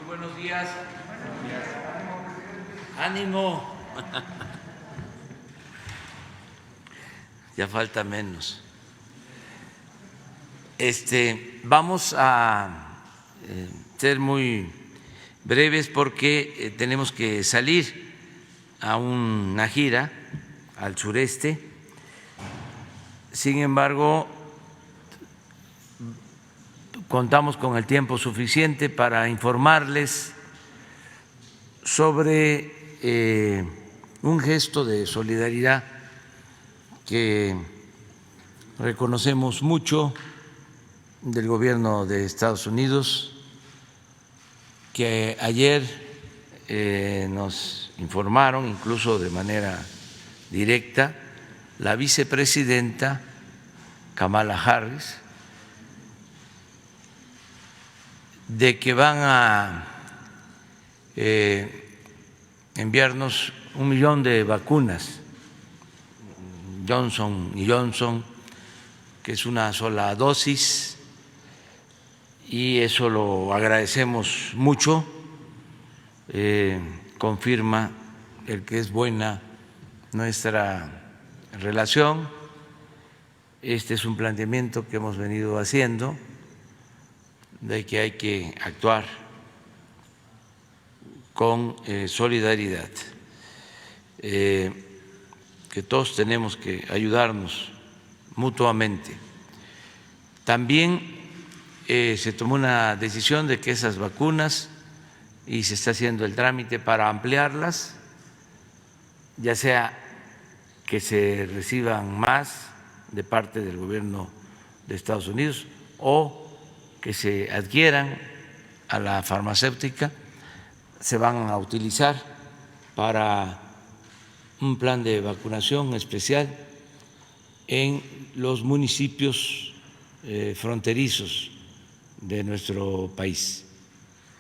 Buenos días. Ánimo. Ya falta menos. Vamos a ser muy breves porque tenemos que salir a una gira al sureste. Sin embargo, contamos con el tiempo suficiente para informarles sobre un gesto de solidaridad que reconocemos mucho del gobierno de Estados Unidos, que ayer nos informaron, incluso de manera directa, la vicepresidenta Kamala Harris, de que van a enviarnos 1 millón de vacunas Johnson & Johnson, que es una sola dosis, y eso lo agradecemos mucho. Confirma el que es buena nuestra relación. Este es un planteamiento que hemos venido haciendo, de que hay que actuar con solidaridad, que todos tenemos que ayudarnos mutuamente. También se tomó una decisión de que esas vacunas, y se está haciendo el trámite para ampliarlas, ya sea que se reciban más de parte del gobierno de Estados Unidos o que se adquieran a la farmacéutica se van a utilizar para un plan de vacunación especial en los municipios fronterizos de nuestro país,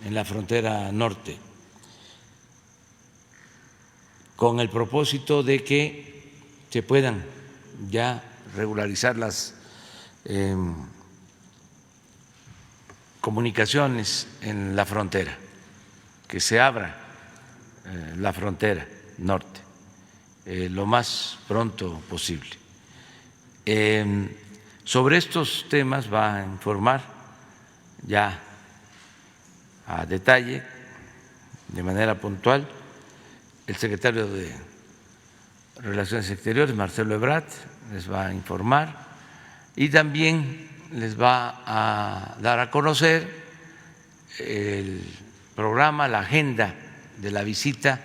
en la frontera norte, con el propósito de que se puedan ya regularizar las comunicaciones en la frontera, que se abra la frontera norte lo más pronto posible. Sobre estos temas va a informar ya a detalle, de manera puntual, el secretario de Relaciones Exteriores, Marcelo Ebrard, les va a informar y también les va a dar a conocer el programa, la agenda de la visita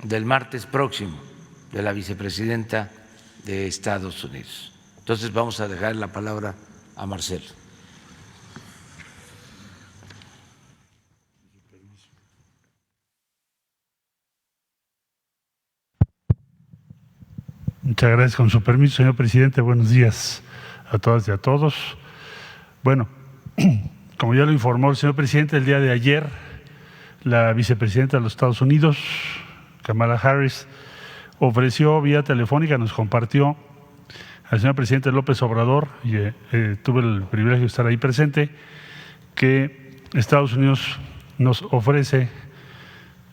del martes próximo de la vicepresidenta de Estados Unidos. Entonces vamos a dejar la palabra a Marcelo. Muchas gracias. Con su permiso, señor presidente, buenos días a todas y a todos. Bueno, como ya lo informó el señor presidente, el día de ayer la vicepresidenta de los Estados Unidos, Kamala Harris, ofreció vía telefónica, nos compartió al señor presidente López Obrador, y tuve el privilegio de estar ahí presente, que Estados Unidos nos ofrece,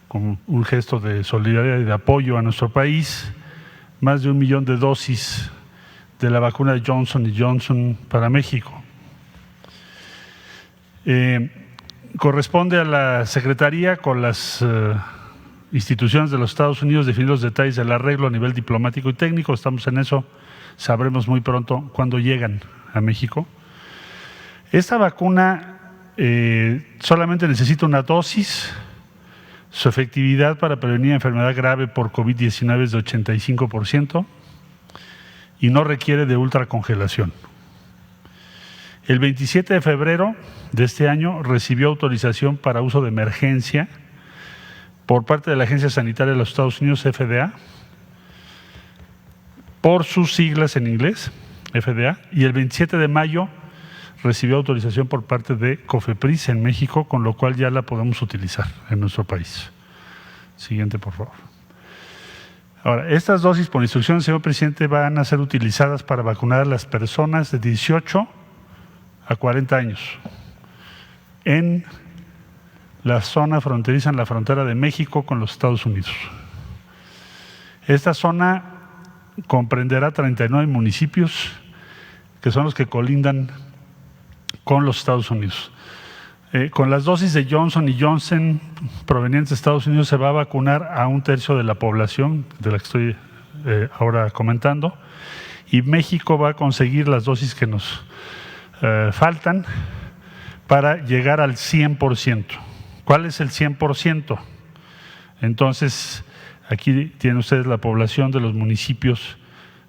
como un gesto de solidaridad y de apoyo a nuestro país, más de 1 millón de dosis de la vacuna Johnson & Johnson para México. Corresponde a la Secretaría con las instituciones de los Estados Unidos definir los detalles del arreglo a nivel diplomático y técnico. Estamos en eso, sabremos muy pronto cuándo llegan a México. Esta vacuna solamente necesita una dosis. Su efectividad para prevenir enfermedad grave por COVID-19 es de 85% y no requiere de ultracongelación. El 27 de febrero de este año recibió autorización para uso de emergencia por parte de la Agencia Sanitaria de los Estados Unidos, FDA, por sus siglas en inglés, FDA, y el 27 de mayo recibió autorización por parte de COFEPRIS en México, con lo cual ya la podemos utilizar en nuestro país. Siguiente, por favor. Ahora, estas dosis, por instrucción del señor presidente, van a ser utilizadas para vacunar a las personas de 18 a 40 años en la zona fronteriza, en la frontera de México con los Estados Unidos. Esta zona comprenderá 39 municipios que son los que colindan con los Estados Unidos. Con las dosis de Johnson & Johnson provenientes de Estados Unidos se va a vacunar a 1/3 de la población de la que estoy ahora comentando, y México va a conseguir las dosis que nos faltan para llegar al 100%. ¿Cuál es el 100%? Entonces, aquí tienen ustedes la población de los municipios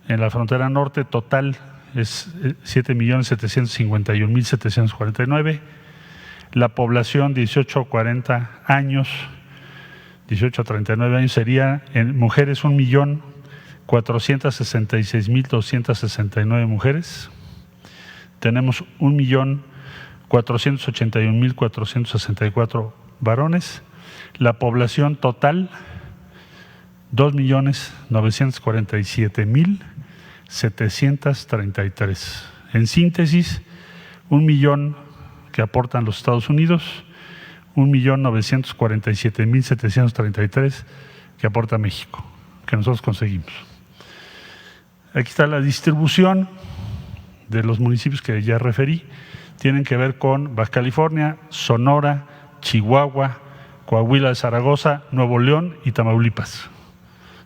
en la frontera norte total, es 7.751.749. La población 18 a 40 años, 18 a 39 años sería en mujeres 1.466.269 mujeres. Tenemos 1.481.464 varones. La población total 2.947.733. En síntesis, 1 millón que aportan los Estados Unidos, 1.947.733 que aporta México, que nosotros conseguimos. Aquí está la distribución de los municipios que ya referí. Tienen que ver con Baja California, Sonora, Chihuahua, Coahuila de Zaragoza, Nuevo León y Tamaulipas.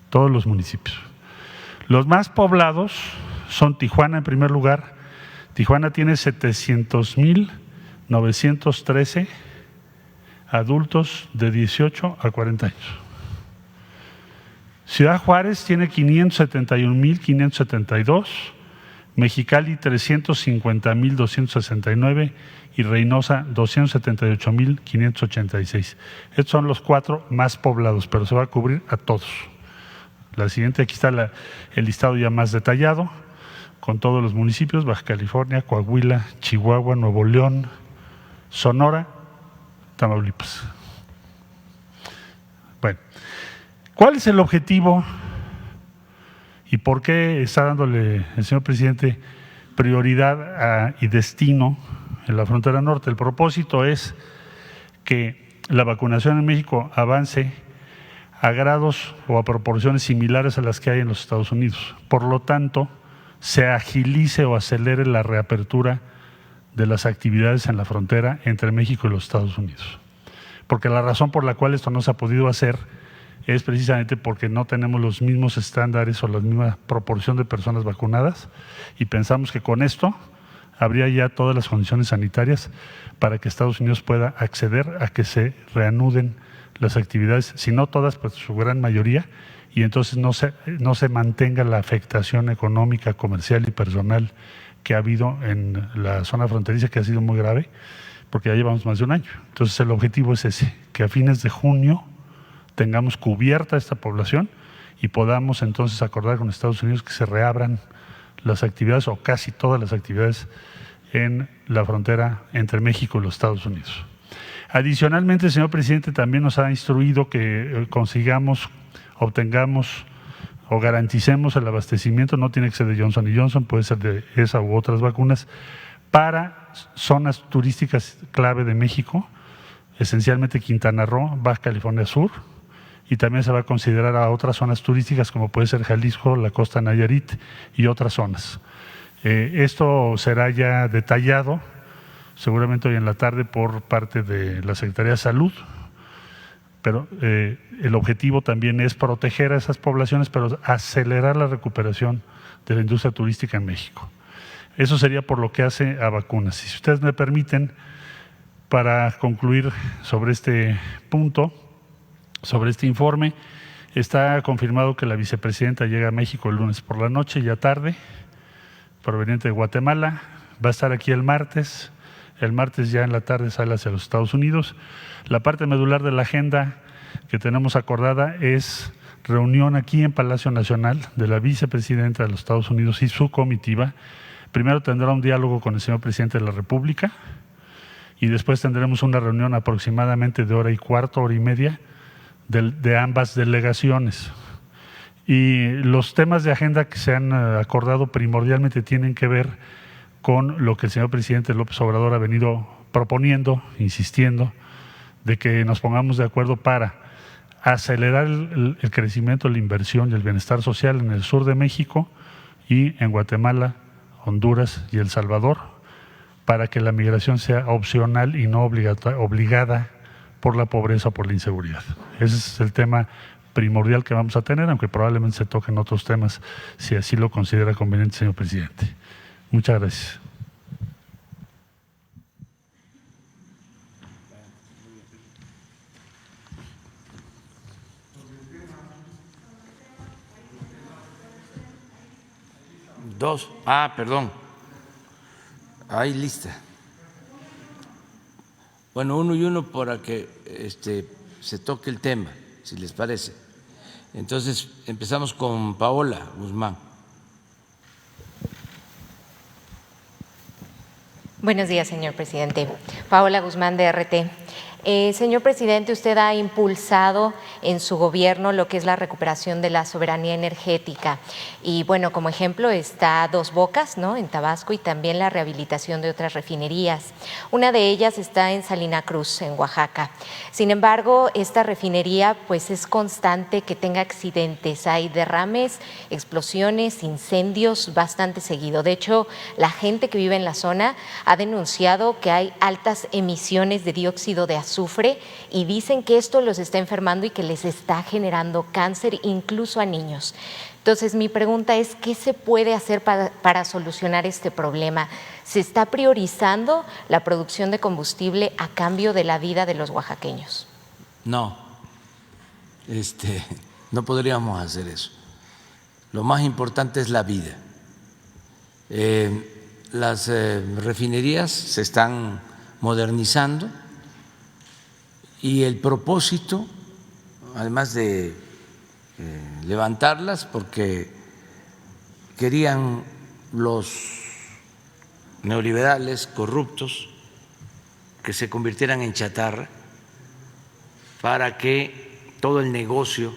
Todos los municipios. Los más poblados son Tijuana en primer lugar. Tijuana tiene 700.913 adultos de 18 a 40 años. Ciudad Juárez tiene 571.572, Mexicali 350,269 y Reynosa 278,586. Estos son los 4 más poblados, pero se va a cubrir a todos. La siguiente, aquí está el listado ya más detallado, con todos los municipios: Baja California, Coahuila, Chihuahua, Nuevo León, Sonora, Tamaulipas. Bueno, ¿cuál es el objetivo y por qué está dándole el señor presidente prioridad y destino en la frontera norte? El propósito es que la vacunación en México avance a grados o a proporciones similares a las que hay en los Estados Unidos. Por lo tanto, se agilice o acelere la reapertura de las actividades en la frontera entre México y los Estados Unidos. Porque la razón por la cual esto no se ha podido hacer es precisamente porque no tenemos los mismos estándares o la misma proporción de personas vacunadas, y pensamos que con esto habría ya todas las condiciones sanitarias para que Estados Unidos pueda acceder a que se reanuden las actividades, si no todas, pues su gran mayoría, y entonces no se mantenga la afectación económica, comercial y personal que ha habido en la zona fronteriza, que ha sido muy grave, porque ya llevamos más de un año. Entonces el objetivo es ese, que a fines de junio tengamos cubierta esta población y podamos entonces acordar con Estados Unidos que se reabran las actividades o casi todas las actividades en la frontera entre México y los Estados Unidos. Adicionalmente, el señor presidente también nos ha instruido que obtengamos o garanticemos el abastecimiento, no tiene que ser de Johnson & Johnson, puede ser de esa u otras vacunas, para zonas turísticas clave de México, esencialmente Quintana Roo, Baja California Sur, y también se va a considerar a otras zonas turísticas como puede ser Jalisco, la costa Nayarit y otras zonas. Esto será ya detallado seguramente hoy en la tarde por parte de la Secretaría de Salud, pero el objetivo también es proteger a esas poblaciones, pero acelerar la recuperación de la industria turística en México. Eso sería por lo que hace a vacunas. Y si ustedes me permiten, para concluir sobre este punto, sobre este informe, está confirmado que la vicepresidenta llega a México el lunes por la noche, ya tarde, proveniente de Guatemala. Va a estar aquí el martes ya en la tarde sale hacia los Estados Unidos. La parte medular de la agenda que tenemos acordada es reunión aquí en Palacio Nacional de la vicepresidenta de los Estados Unidos y su comitiva. Primero tendrá un diálogo con el señor presidente de la República y después tendremos una reunión aproximadamente de hora y cuarto, hora y media, de ambas delegaciones. Y los temas de agenda que se han acordado primordialmente tienen que ver con lo que el señor presidente López Obrador ha venido proponiendo, insistiendo, de que nos pongamos de acuerdo para acelerar el crecimiento, la inversión y el bienestar social en el sur de México y en Guatemala, Honduras y El Salvador, para que la migración sea opcional y no obligada por la pobreza o por la inseguridad. Ese es el tema primordial que vamos a tener, aunque probablemente se toquen otros temas si así lo considera conveniente, señor presidente. Muchas gracias. Dos. Perdón. Hay lista. Bueno, uno y uno para que se toque el tema, si les parece. Entonces, empezamos con Paola Guzmán. Buenos días, señor presidente. Paola Guzmán, de RT. Señor presidente, usted ha impulsado en su gobierno lo que es la recuperación de la soberanía energética y bueno, como ejemplo está Dos Bocas, ¿no?, en Tabasco, y también la rehabilitación de otras refinerías. Una de ellas está en Salina Cruz, en Oaxaca. Sin embargo, esta refinería pues es constante que tenga accidentes, hay derrames, explosiones, incendios bastante seguido. De hecho, la gente que vive en la zona ha denunciado que hay altas emisiones de dióxido de azufre y dicen que esto los está enfermando y que les está generando cáncer incluso a niños. Entonces, mi pregunta es, ¿qué se puede hacer para solucionar este problema? ¿Se está priorizando la producción de combustible a cambio de la vida de los oaxaqueños? No, no podríamos hacer eso. Lo más importante es la vida. Las refinerías se están modernizando y el propósito, además de levantarlas, porque querían los neoliberales corruptos que se convirtieran en chatarra para que todo el negocio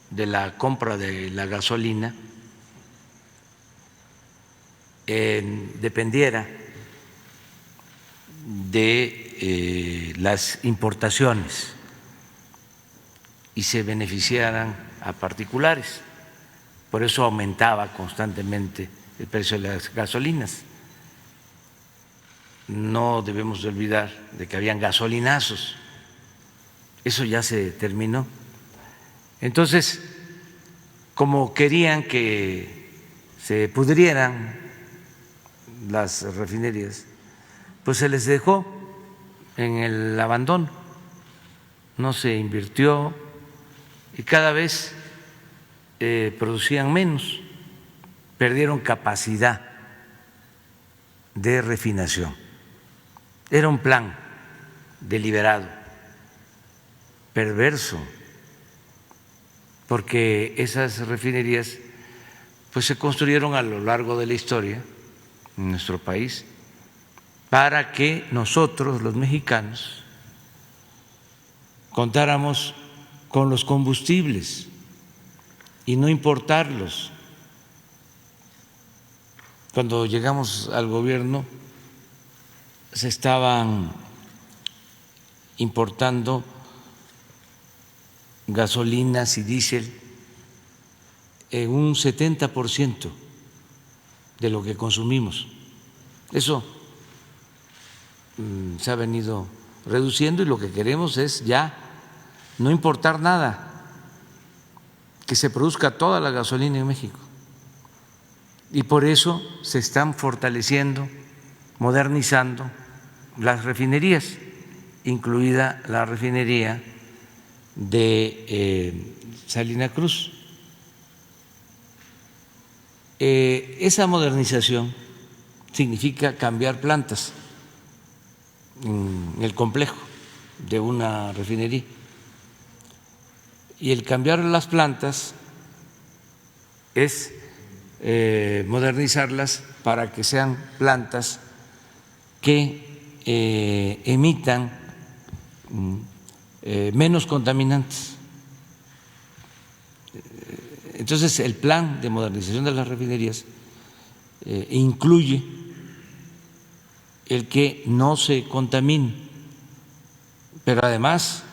de la compra de la gasolina dependiera de las importaciones y se beneficiaran a particulares. Por eso aumentaba constantemente el precio de las gasolinas. No debemos de olvidar de que habían gasolinazos. Eso ya se terminó. Entonces, como querían que se pudrieran las refinerías, pues se les dejó en el abandono, no se invirtió y cada vez producían menos, perdieron capacidad de refinación. Era un plan deliberado, perverso, porque esas refinerías pues se construyeron a lo largo de la historia en nuestro país para que nosotros, los mexicanos, contáramos con los combustibles y no importarlos. Cuando llegamos al gobierno se estaban importando gasolinas y diésel en un 70% de lo que consumimos. Eso se ha venido reduciendo y lo que queremos es ya no importar nada, que se produzca toda la gasolina en México. Y por eso se están fortaleciendo, modernizando las refinerías, incluida la refinería de Salina Cruz. Esa modernización significa cambiar plantas en el complejo de una refinería. Y el cambiar las plantas es modernizarlas para que sean plantas que emitan menos contaminantes. Entonces, el plan de modernización de las refinerías incluye el que no se contamine, pero además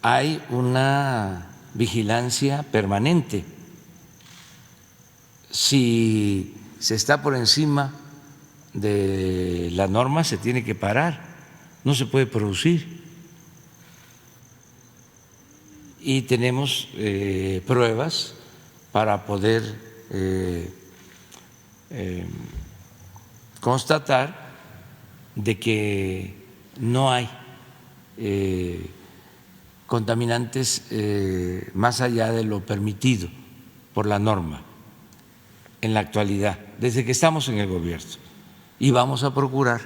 hay una vigilancia permanente. Si se está por encima de la norma, se tiene que parar, no se puede producir. Y tenemos pruebas para poder constatar de que no hay contaminantes más allá de lo permitido por la norma en la actualidad, desde que estamos en el gobierno. Y vamos a procurar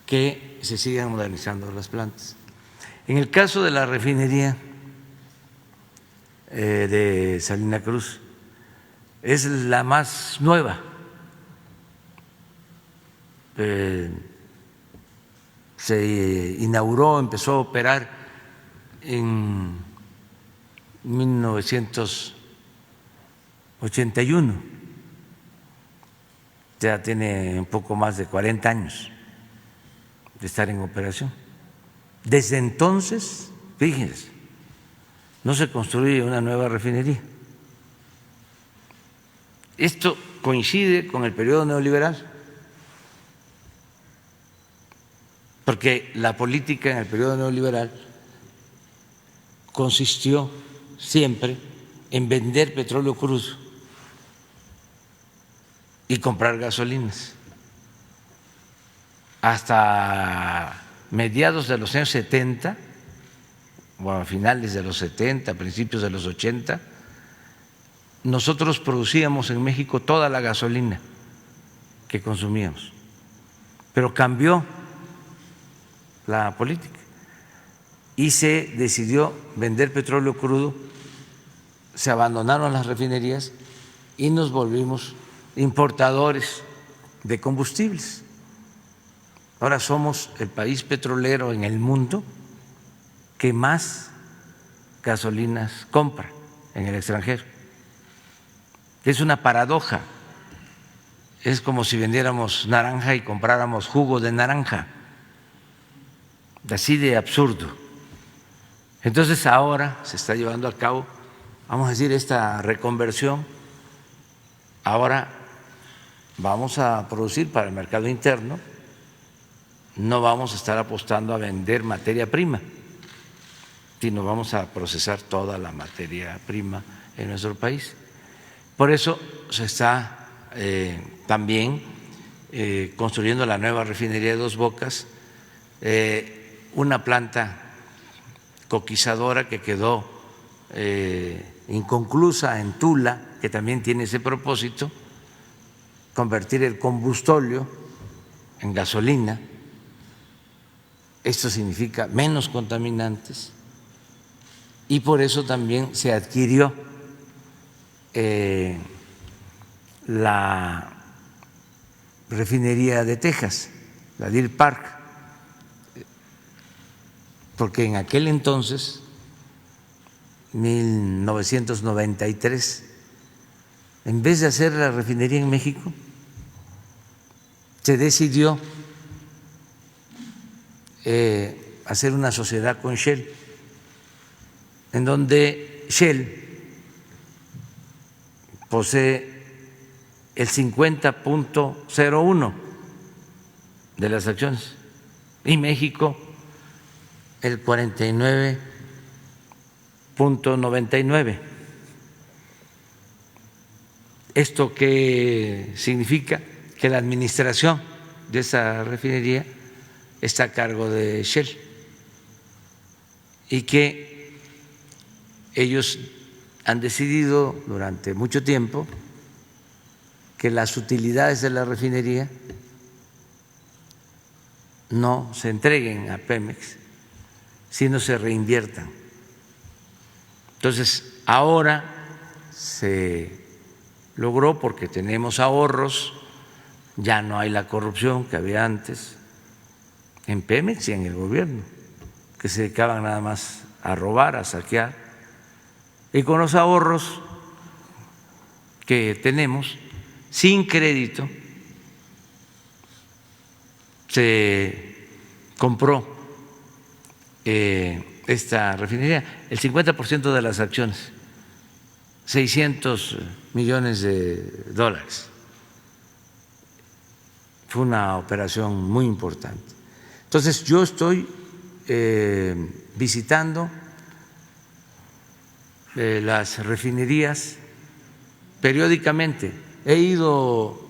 que se sigan modernizando las plantas. En el caso de la refinería de Salina Cruz, es la más nueva. Se inauguró, empezó a operar en 1981, ya tiene un poco más de 40 años de estar en operación. Desde entonces, fíjense, no se construye una nueva refinería. Esto coincide con el periodo neoliberal, porque la política en el periodo neoliberal consistió siempre en vender petróleo crudo y comprar gasolinas. Hasta mediados de los años 70, o a finales de los 70, principios de los 80, nosotros producíamos en México toda la gasolina que consumíamos, pero cambió la política y se decidió vender petróleo crudo, se abandonaron las refinerías y nos volvimos importadores de combustibles. Ahora somos el país petrolero en el mundo que más gasolinas compra en el extranjero. Es una paradoja. Es como si vendiéramos naranja y compráramos jugo de naranja. Así de absurdo. Entonces ahora se está llevando a cabo, vamos a decir, esta reconversión. Ahora vamos a producir para el mercado interno, no vamos a estar apostando a vender materia prima, sino vamos a procesar toda la materia prima en nuestro país. Por eso se está también construyendo la nueva refinería de Dos Bocas, una planta coquizadora que quedó inconclusa en Tula, que también tiene ese propósito, convertir el combustóleo en gasolina. Esto significa menos contaminantes y por eso también se adquirió la refinería de Texas, la Deer Park, porque en aquel entonces, 1993, en vez de hacer la refinería en México, se decidió hacer una sociedad con Shell, en donde Shell posee el 50.01 de las acciones y México el 49.99. ¿Esto qué significa? Que la administración de esa refinería está a cargo de Shell y que ellos han decidido durante mucho tiempo que las utilidades de la refinería no se entreguen a Pemex, sino se reinviertan. Entonces, ahora se logró porque tenemos ahorros, ya no hay la corrupción que había antes en Pemex y en el gobierno, que se dedicaban nada más a robar, a saquear, y con los ahorros que tenemos, sin crédito, se compró esta refinería, el 50% de las acciones, 600 millones de dólares. Fue una operación muy importante. Entonces yo estoy visitando las refinerías periódicamente. He ido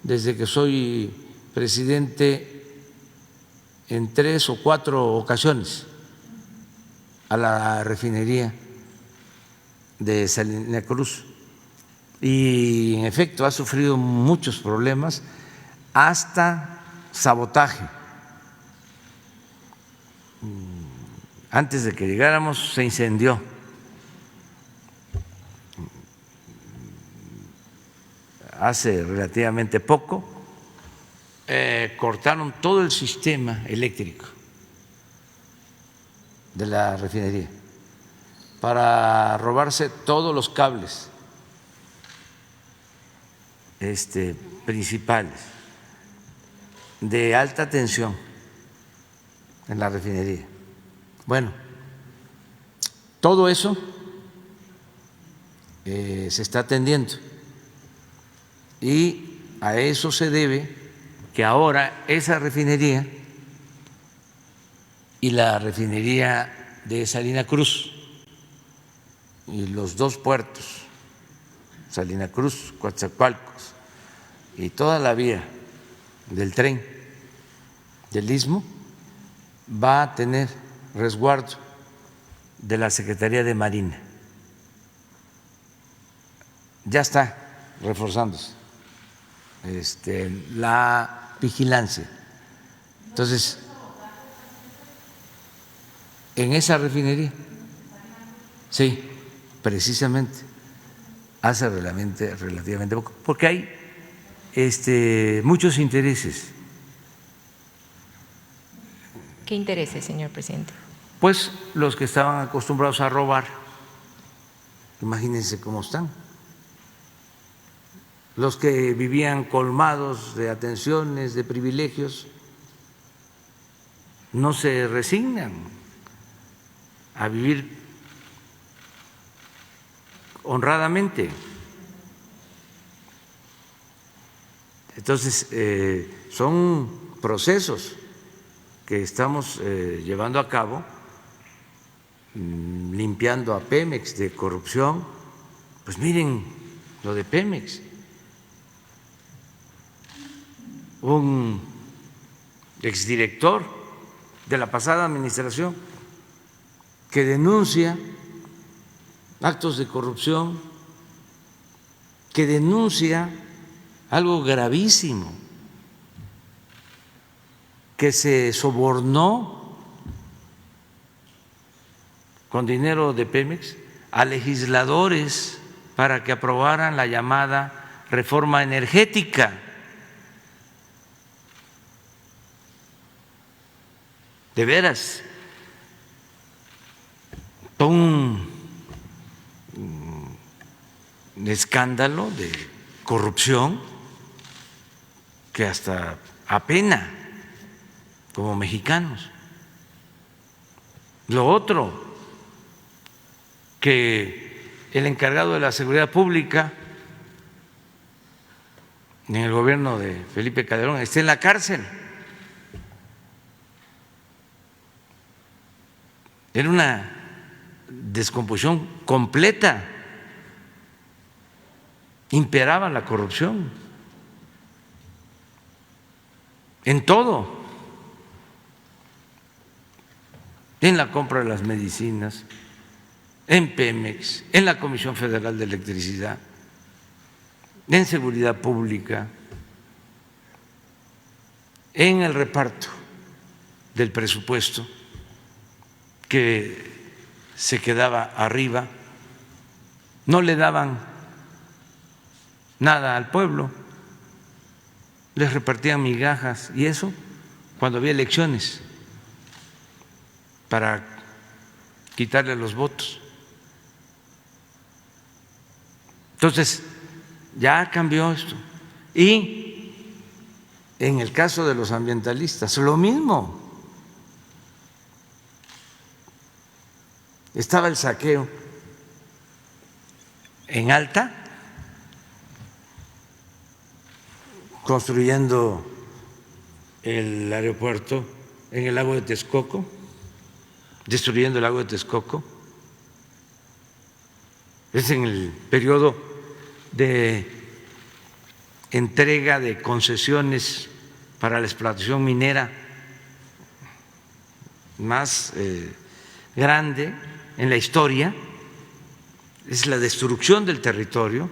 desde que soy presidente en 3 o 4 ocasiones a la refinería de Salina Cruz y en efecto ha sufrido muchos problemas, hasta sabotaje. Antes de que llegáramos se incendió. Hace relativamente poco cortaron todo el sistema eléctrico de la refinería para robarse todos los cables principales de alta tensión en la refinería. Bueno, todo eso se está atendiendo y a eso se debe que ahora esa refinería y la refinería de Salina Cruz y los 2 puertos, Salina Cruz, Coatzacoalcos y toda la vía del tren del Istmo va a tener resguardo de la Secretaría de Marina. ya está reforzándose la vigilancia. Entonces, en esa refinería, sí, precisamente, hace relativamente poco, porque hay muchos intereses. ¿Qué intereses, señor presidente? Pues los que estaban acostumbrados a robar, imagínense cómo están. Los que vivían colmados de atenciones, de privilegios, no se resignan a vivir honradamente. Entonces, son procesos que estamos llevando a cabo, limpiando a Pemex de corrupción. Pues miren lo de Pemex. Un exdirector de la pasada administración que denuncia actos de corrupción, que denuncia algo gravísimo, que se sobornó con dinero de Pemex a legisladores para que aprobaran la llamada reforma energética. De veras, todo un escándalo de corrupción que hasta apena como mexicanos. Lo otro, que el encargado de la seguridad pública en el gobierno de Felipe Calderón esté en la cárcel. Era una descomposición completa, imperaba la corrupción en todo, en la compra de las medicinas, en Pemex, en la Comisión Federal de Electricidad, en seguridad pública, en el reparto del presupuesto que se quedaba arriba, no le daban nada al pueblo, les repartían migajas, y eso cuando había elecciones para quitarle los votos. Entonces, ya cambió esto. Y en el caso de los ambientalistas, lo mismo. Estaba el saqueo en Alta, construyendo el aeropuerto en el lago de Texcoco, destruyendo el lago de Texcoco. Es en el periodo de entrega de concesiones para la explotación minera más grande en la historia. Es la destrucción del territorio,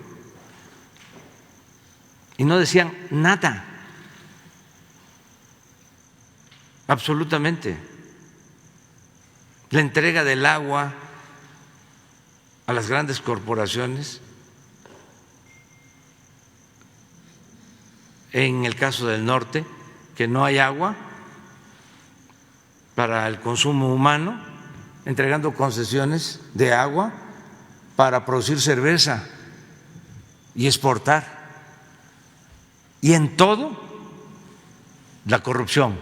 y no decían nada, absolutamente. La entrega del agua a las grandes corporaciones, en el caso del norte, que no hay agua para el consumo humano, entregando concesiones de agua para producir cerveza y exportar. Y en todo, la corrupción.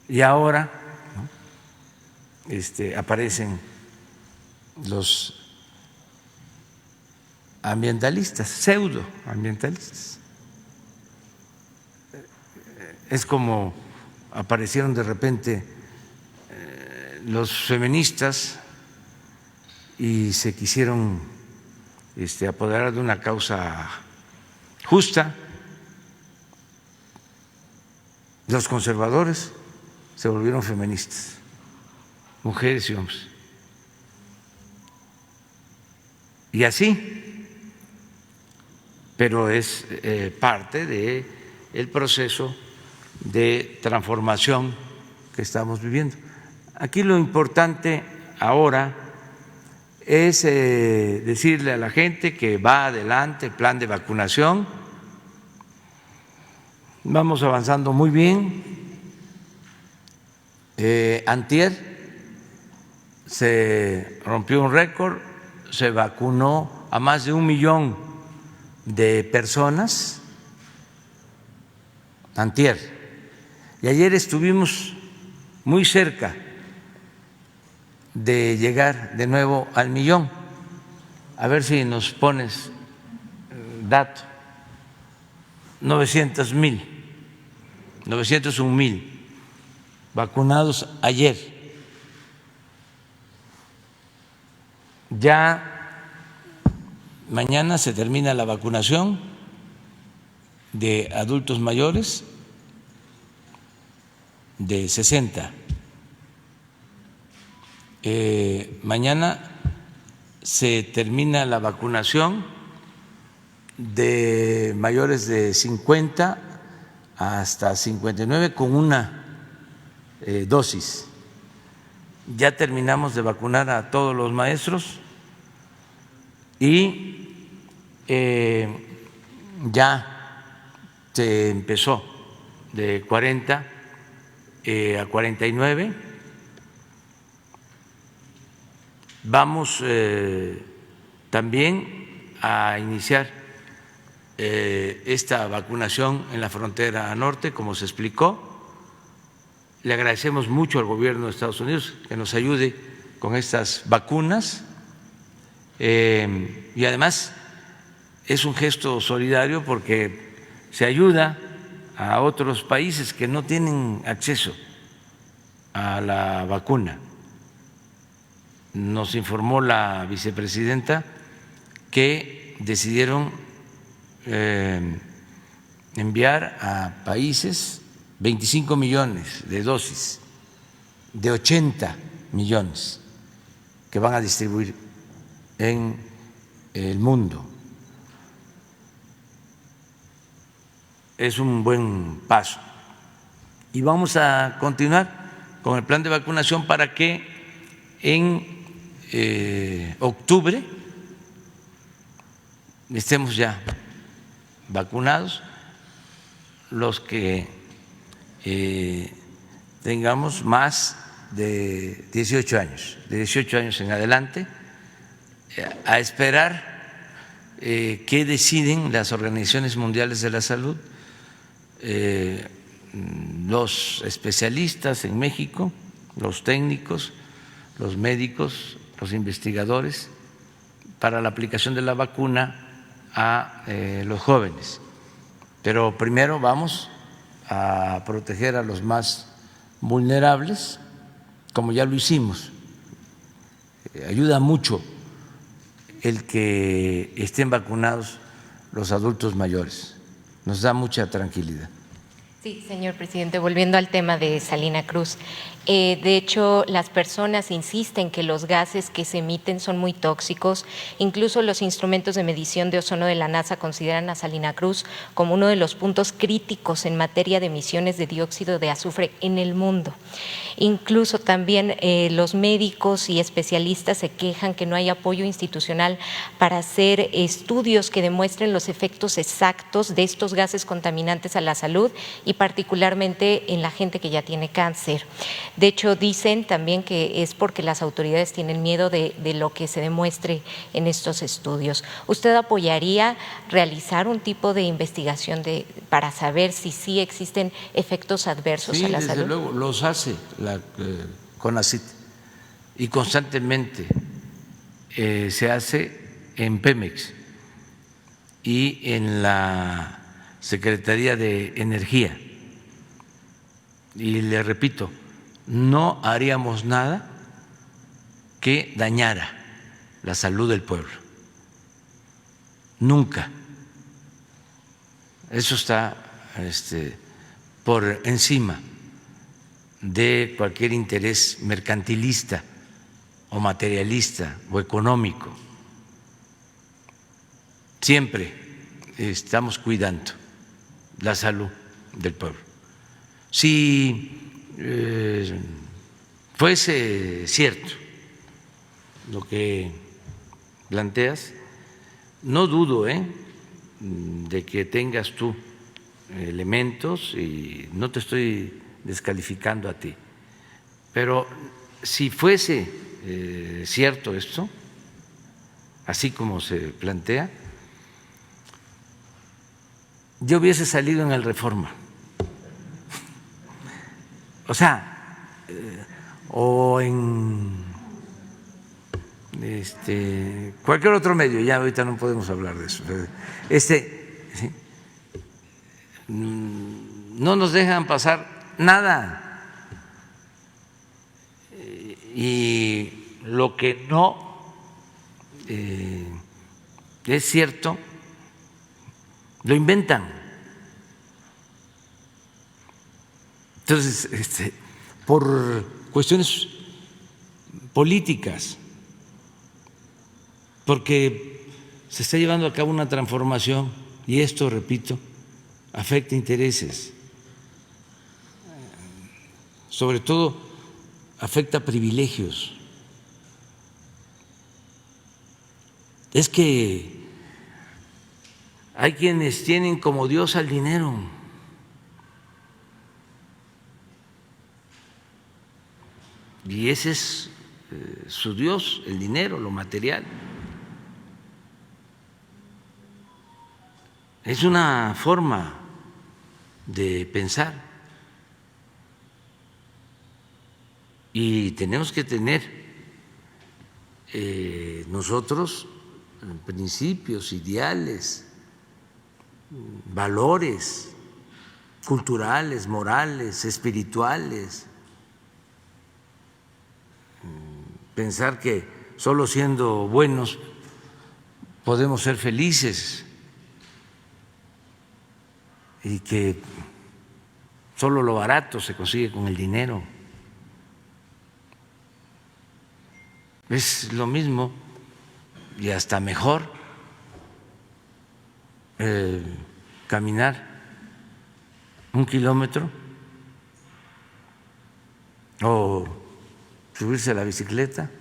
Y ahora aparecen los ambientalistas, pseudoambientalistas. Es como aparecieron de repente los feministas y se quisieron apoderar de una causa justa. Los conservadores se volvieron feministas, mujeres y hombres. y así, pero es parte del proceso de transformación que estamos viviendo. Aquí lo importante ahora es decirle a la gente que va adelante el plan de vacunación. Vamos avanzando muy bien. Antier se rompió un récord, se vacunó a más de 1 millón de personas. Antier. Y ayer estuvimos muy cerca de llegar de nuevo al millón. A ver si nos pones dato. 901,000 vacunados ayer. Ya mañana se termina la vacunación de adultos mayores de 60. Mañana se termina la vacunación de mayores de 50 hasta 59 con una dosis. Ya terminamos de vacunar a todos los maestros y ya se empezó de 40 a 49. Vamos también a iniciar esta vacunación en la frontera norte, como se explicó. Le agradecemos mucho al gobierno de Estados Unidos que nos ayude con estas vacunas y además es un gesto solidario porque se ayuda a otros países que no tienen acceso a la vacuna. Nos informó la vicepresidenta que decidieron enviar a países 25 millones de dosis de 80 millones que van a distribuir en el mundo. Es un buen paso. Y vamos a continuar con el plan de vacunación para que en octubre estemos ya vacunados los que tengamos más de 18 años, de 18 años en adelante, a esperar qué deciden las organizaciones mundiales de la salud, los especialistas en México, los técnicos, los médicos, los investigadores, para la aplicación de la vacuna a los jóvenes. Pero primero vamos a proteger a los más vulnerables, como ya lo hicimos. Ayuda mucho el que estén vacunados los adultos mayores, nos da mucha tranquilidad. Sí, señor presidente, volviendo al tema de Salina Cruz. De hecho, las personas insisten que los gases que se emiten son muy tóxicos. Incluso los instrumentos de medición de ozono de la NASA consideran a Salina Cruz como uno de los puntos críticos en materia de emisiones de dióxido de azufre en el mundo. Incluso también los médicos y especialistas se quejan que no hay apoyo institucional para hacer estudios que demuestren los efectos exactos de estos gases contaminantes a la salud y particularmente en la gente que ya tiene cáncer. De hecho, dicen también que es porque las autoridades tienen miedo de lo que se demuestre en estos estudios. ¿Usted apoyaría realizar un tipo de investigación para saber si sí existen efectos adversos a la salud? Sí, desde luego, los hace la CONACYT y constantemente se hace en Pemex y en la Secretaría de Energía. Y le repito, no haríamos nada que dañara la salud del pueblo. Nunca. Eso está por encima de cualquier interés mercantilista o materialista o económico. siempre estamos cuidando la salud del pueblo. Si fuese cierto lo que planteas, no dudo de que tengas tú elementos y no te estoy descalificando a ti, pero si fuese cierto esto, así como se plantea, yo hubiese salido en el Reforma, o sea, o en cualquier otro medio. Ya ahorita no podemos hablar de eso. ¿Sí? No nos dejan pasar nada, y lo que no es cierto lo inventan. Entonces, por cuestiones políticas, porque se está llevando a cabo una transformación y esto, repito, afecta intereses, sobre todo afecta privilegios. Es que hay quienes tienen como Dios al dinero. Y ese es su Dios, el dinero, lo material. Es una forma de pensar y tenemos que tener nosotros principios, ideales, valores culturales, morales, espirituales. Pensar que solo siendo buenos podemos ser felices y que solo lo barato se consigue con el dinero. Es lo mismo y hasta mejor caminar 1 kilómetro o subirse a la bicicleta,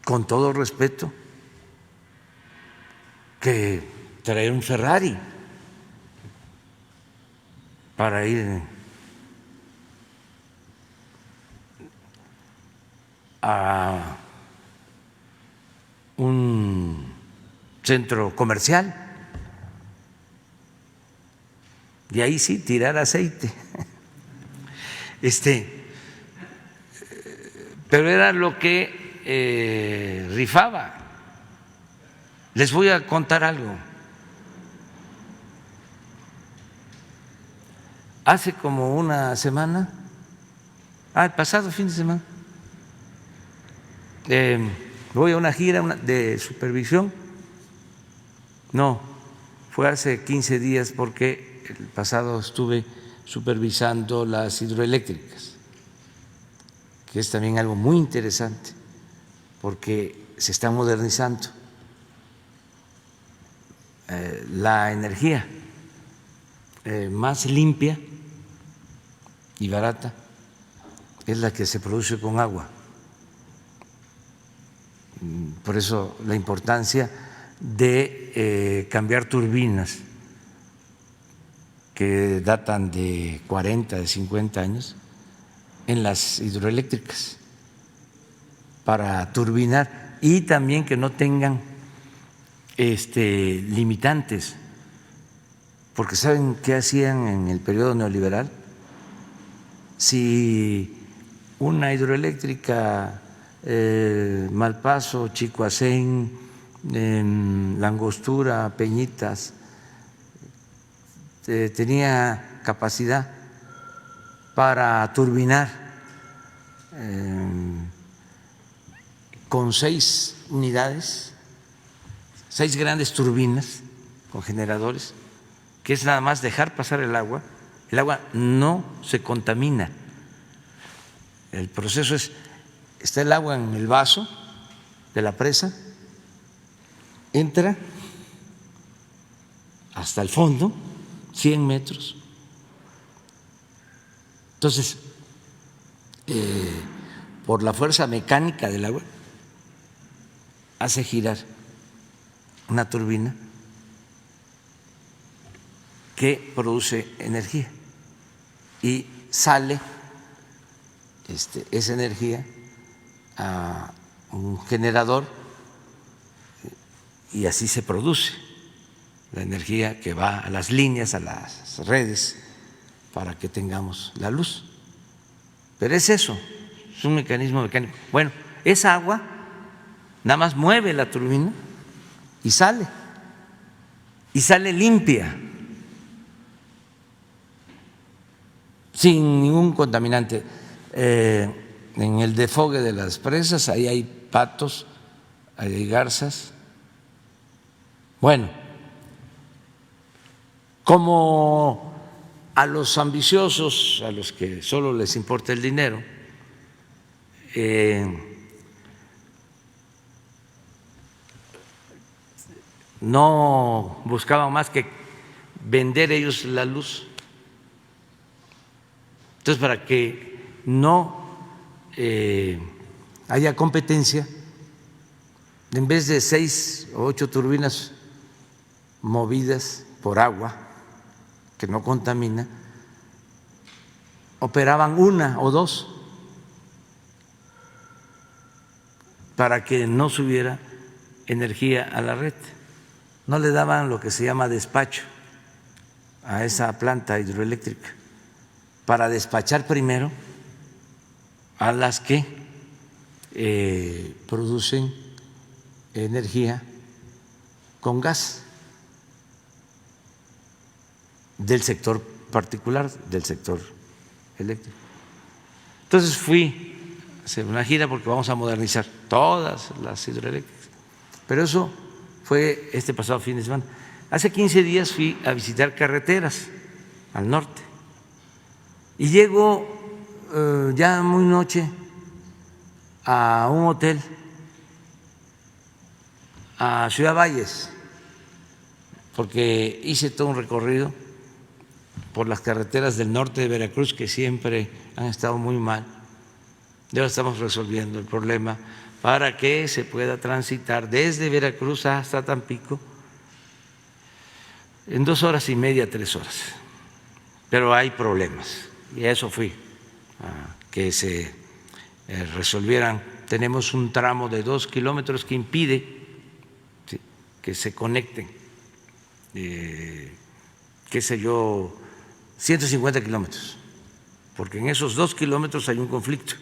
con todo respeto, que traer un Ferrari para ir a un centro comercial y ahí sí tirar aceite. Pero era lo que rifaba. Les voy a contar algo. Hace como una semana, el pasado fin de semana, voy a una gira de supervisión. No, fue hace 15 días porque el pasado estuve supervisando las hidroeléctricas, que es también algo muy interesante porque se está modernizando. La energía más limpia y barata es la que se produce con agua. Por eso la importancia de cambiar turbinas que datan de 40, de 50 años en las hidroeléctricas para turbinar y también que no tengan limitantes, porque ¿saben qué hacían en el periodo neoliberal? Si una hidroeléctrica Malpaso, Chicoacén, Langostura, Peñitas tenía capacidad para turbinar con 6 unidades, 6 grandes turbinas con generadores, que es nada más dejar pasar el agua no se contamina. El proceso es, está el agua en el vaso de la presa entra hasta el fondo, 100 metros. Entonces, por la fuerza mecánica del agua, hace girar una turbina que produce energía y sale esa energía a un generador y así se produce la energía que va a las líneas, a las redes, para que tengamos la luz. Pero es eso, es un mecanismo mecánico. Bueno, esa agua nada más mueve la turbina y sale limpia, sin ningún contaminante. En el desfogue de las presas, ahí hay patos, ahí hay garzas. Bueno, como a los ambiciosos, a los que solo les importa el dinero, no buscaban más que vender ellos la luz. Entonces, para que no haya competencia, en vez de 6 o 8 turbinas movidas por agua, que no contamina, operaban 1 o 2 para que no subiera energía a la red. No le daban lo que se llama despacho a esa planta hidroeléctrica, para despachar primero a las que producen energía con gas del sector particular, del sector eléctrico. Entonces fui a hacer una gira porque vamos a modernizar todas las hidroeléctricas. Pero eso fue este pasado fin de semana. Hace 15 días fui a visitar carreteras al norte y llego ya muy noche a un hotel a Ciudad Valles, porque hice todo un recorrido por las carreteras del norte de Veracruz, que siempre han estado muy mal. Ya estamos resolviendo el problema para que se pueda transitar desde Veracruz hasta Tampico en 2 horas y media, 3 horas. Pero hay problemas y a eso fui, a que se resolvieran. Tenemos un tramo de 2 kilómetros que impide que se conecten, qué sé yo, 150 kilómetros, porque en esos 2 kilómetros hay un conflicto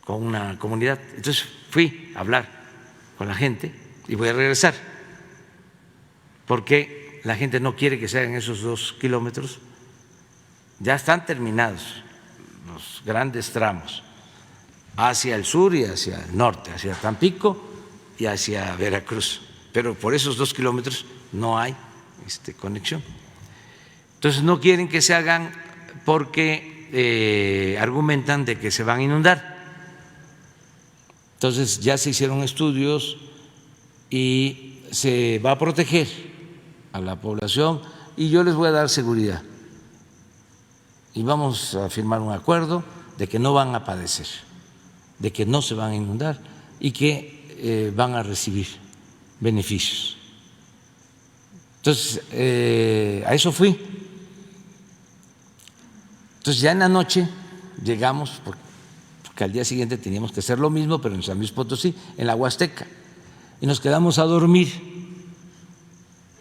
con una comunidad. Entonces fui a hablar con la gente y voy a regresar, porque la gente no quiere que se hagan esos 2 kilómetros. Ya están terminados los grandes tramos hacia el sur y hacia el norte, hacia Tampico y hacia Veracruz, pero por esos 2 kilómetros no hay conexión. Entonces no quieren que se hagan porque argumentan de que se van a inundar. Entonces ya se hicieron estudios y se va a proteger a la población y yo les voy a dar seguridad. Y vamos a firmar un acuerdo de que no van a padecer, de que no se van a inundar y que van a recibir beneficios. Entonces, a eso fui. Entonces ya en la noche llegamos, porque al día siguiente teníamos que hacer lo mismo, pero en San Luis Potosí, en la Huasteca, y nos quedamos a dormir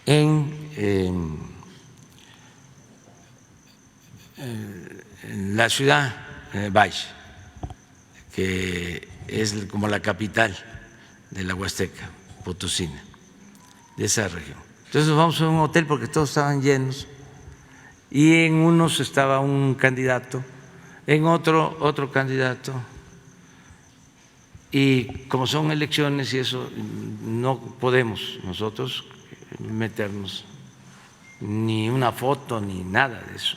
en la ciudad Valle, que es como la capital de la Huasteca Potosina, de esa región. Entonces nos vamos a un hotel porque todos estaban llenos y en unos estaba un candidato, en otro candidato, y como son elecciones y eso, no podemos nosotros meternos ni una foto ni nada de eso.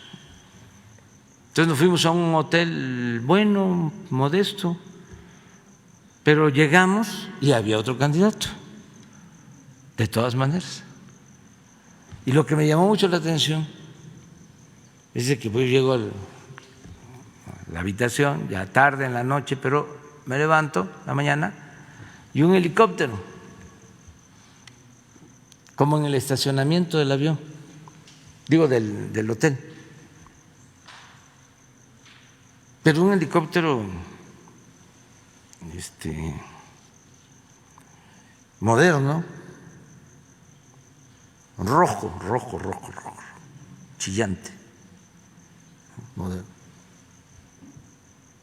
Entonces nos fuimos a un hotel bueno, modesto, pero llegamos y había otro candidato. de todas maneras. Y lo que me llamó mucho la atención es de que pues llego a la habitación, ya tarde en la noche, pero me levanto en la mañana y un helicóptero, como en el estacionamiento del avión, digo del hotel, pero un helicóptero moderno, rojo, chillante, moderno.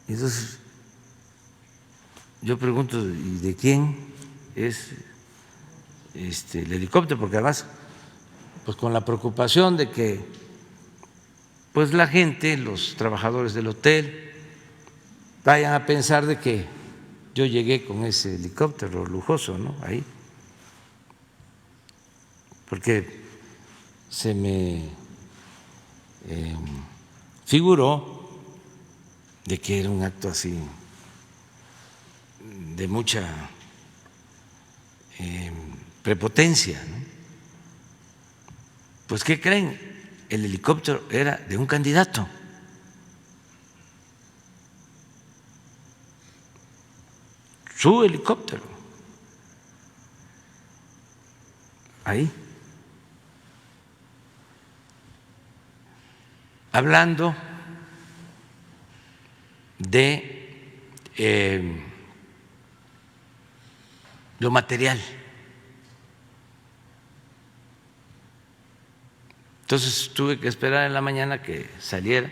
Entonces yo pregunto, ¿y de quién es el helicóptero? Porque además, pues con la preocupación de que pues la gente, los trabajadores del hotel, vayan a pensar de que yo llegué con ese helicóptero lujoso, ¿no? Ahí, porque se me figuró de que era un acto así de mucha prepotencia, ¿no? Pues ¿qué creen? El helicóptero era de un candidato. Su helicóptero. Ahí. Hablando de lo material. Entonces tuve que esperar en la mañana que saliera,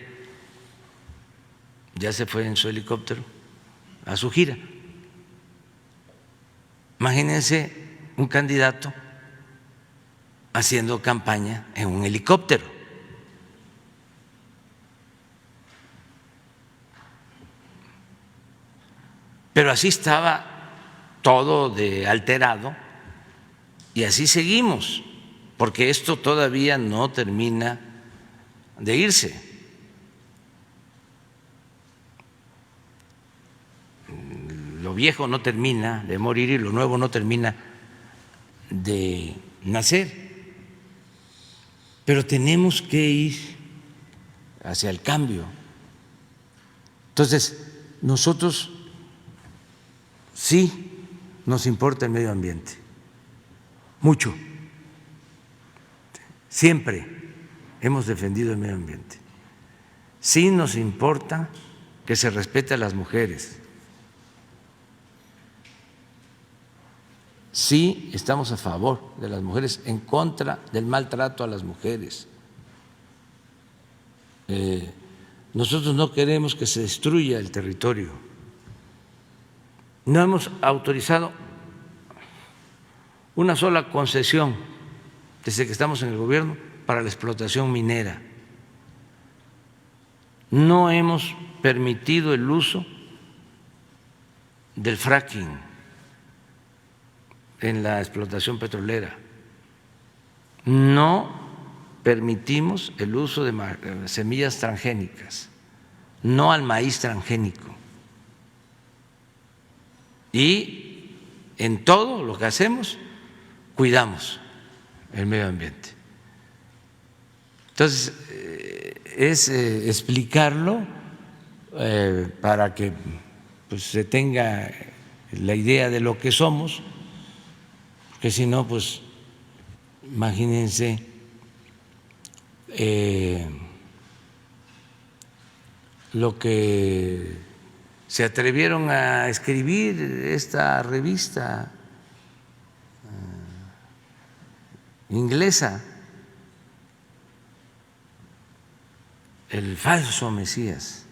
ya se fue en su helicóptero a su gira. Imagínense un candidato haciendo campaña en un helicóptero. Pero así estaba todo de alterado y así seguimos, porque esto todavía no termina de irse. Lo viejo no termina de morir y lo nuevo no termina de nacer. Pero tenemos que ir hacia el cambio. Entonces, nosotros sí nos importa el medio ambiente, mucho. Siempre hemos defendido el medio ambiente. Sí nos importa que se respete a las mujeres. Sí estamos a favor de las mujeres, en contra del maltrato a las mujeres. Nosotros no queremos que se destruya el territorio. No hemos autorizado una sola concesión desde que estamos en el gobierno para la explotación minera. No hemos permitido el uso del fracking en la explotación petrolera. No permitimos el uso de semillas transgénicas, no al maíz transgénico. Y en todo lo que hacemos, cuidamos el medio ambiente. Entonces, es explicarlo para que pues, se tenga la idea de lo que somos, que si no, pues imagínense lo que se atrevieron a escribir esta revista inglesa, el falso Mesías.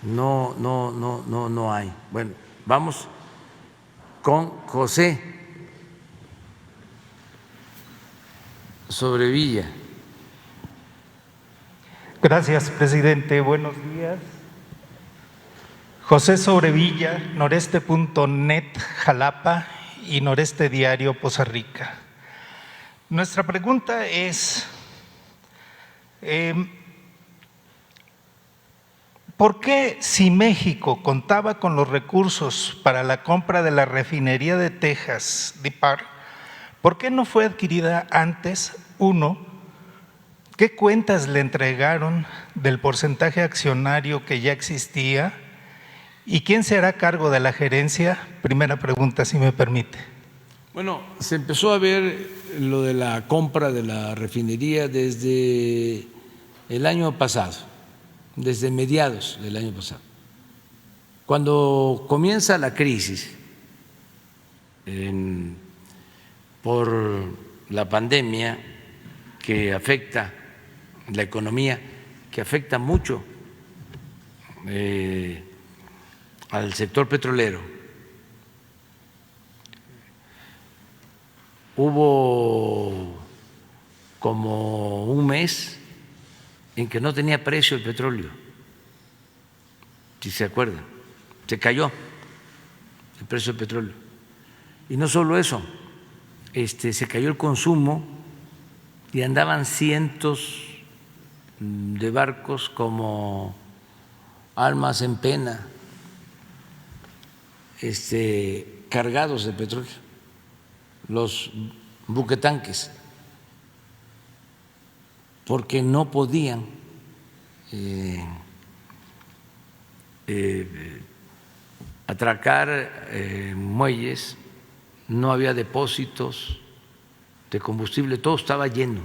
No hay. Bueno, vamos con José Sobrevilla. Gracias, presidente. Buenos días. José Sobrevilla, noreste.net, Jalapa y Noreste Diario, Poza Rica. Nuestra pregunta es, ¿Por qué, si México contaba con los recursos para la compra de la refinería de Texas, Deer Park, por qué no fue adquirida antes? Uno, ¿qué cuentas le entregaron del porcentaje accionario que ya existía? ¿Y quién se hará cargo de la gerencia? Primera pregunta, si me permite. Bueno, se empezó a ver lo de la compra de la refinería desde el año pasado, desde mediados del año pasado. Cuando comienza la crisis por la pandemia que afecta la economía, que afecta mucho al sector petrolero, hubo como un mes en que no tenía precio el petróleo, si se acuerdan, se cayó el precio del petróleo. Y no solo eso, se cayó el consumo y andaban cientos de barcos como almas en pena, cargados de petróleo, los buquetanques, porque no podían atracar muelles, no había depósitos de combustible, todo estaba lleno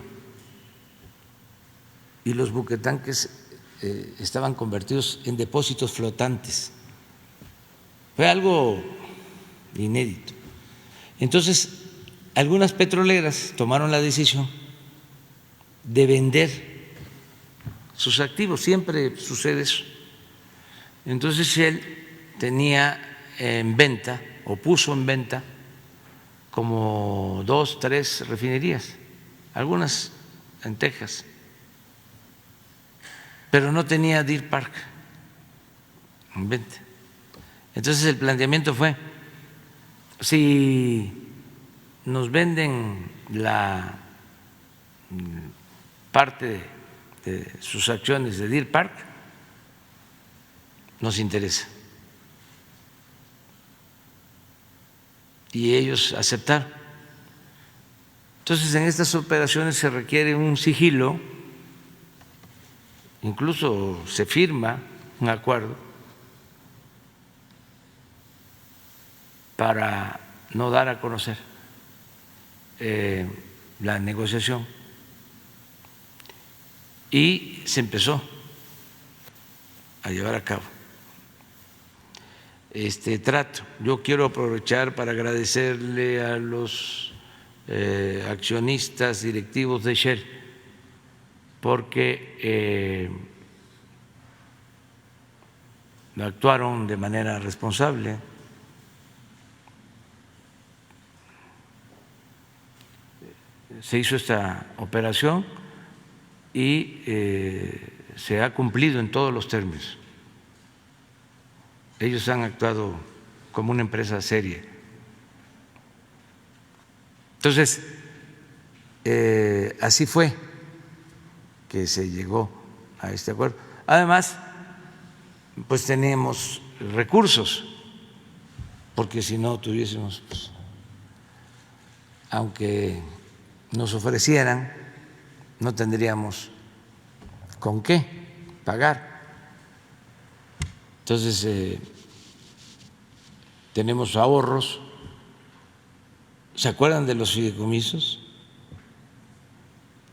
y los buquetanques estaban convertidos en depósitos flotantes. Fue algo inédito. Entonces, algunas petroleras tomaron la decisión de vender sus activos, siempre sucede eso. Entonces él tenía en venta o puso en venta como 2, 3 refinerías, algunas en Texas, pero no tenía Deer Park en venta. Entonces el planteamiento fue: si nos venden la parte de sus acciones de Deer Park, nos interesa. Y ellos aceptaron. Entonces, en estas operaciones se requiere un sigilo, incluso se firma un acuerdo para no dar a conocer la negociación, y se empezó a llevar a cabo este trato. Yo quiero aprovechar para agradecerle a los accionistas directivos de Shell, porque actuaron de manera responsable. Se hizo esta operación y se ha cumplido en todos los términos. Ellos han actuado como una empresa seria. Entonces, así fue que se llegó a este acuerdo. Además, pues teníamos recursos, porque si no tuviésemos, pues, aunque nos ofrecieran, no tendríamos con qué pagar. Entonces, tenemos ahorros. ¿Se acuerdan de los fideicomisos?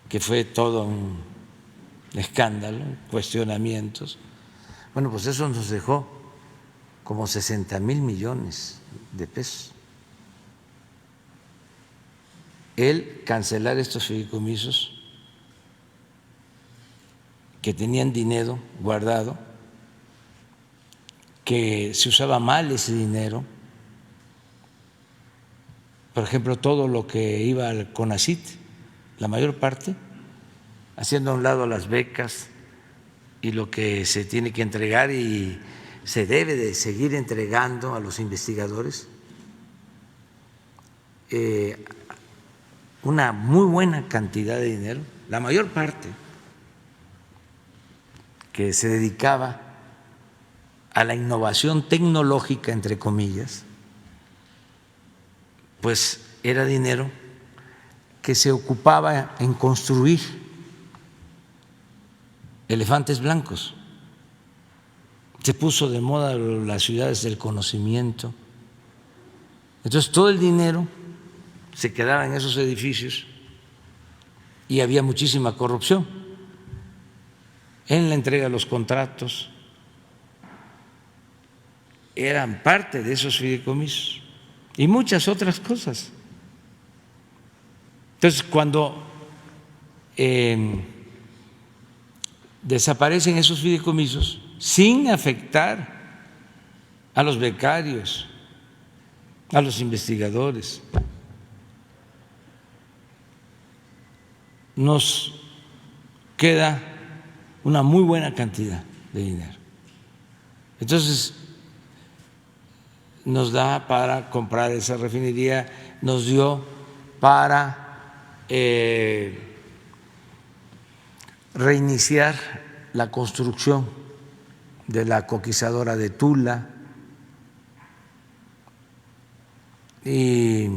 Que fue todo un escándalo, cuestionamientos. Bueno, pues eso nos dejó como 60,000 millones de pesos. El cancelar estos fideicomisos que tenían dinero guardado, que se usaba mal ese dinero, por ejemplo, todo lo que iba al CONACYT, la mayor parte, haciendo a un lado las becas y lo que se tiene que entregar y se debe de seguir entregando a los investigadores, una muy buena cantidad de dinero, la mayor parte que se dedicaba a la innovación tecnológica, entre comillas, pues era dinero que se ocupaba en construir elefantes blancos. Se puso de moda las ciudades del conocimiento. Entonces todo el dinero se quedaba en esos edificios y había muchísima corrupción en la entrega de los contratos. Eran parte de esos fideicomisos y muchas otras cosas. Entonces, cuando desaparecen esos fideicomisos sin afectar a los becarios, a los investigadores, nos queda una muy buena cantidad de dinero. Entonces, nos da para comprar esa refinería, nos dio para reiniciar la construcción de la coquizadora de Tula y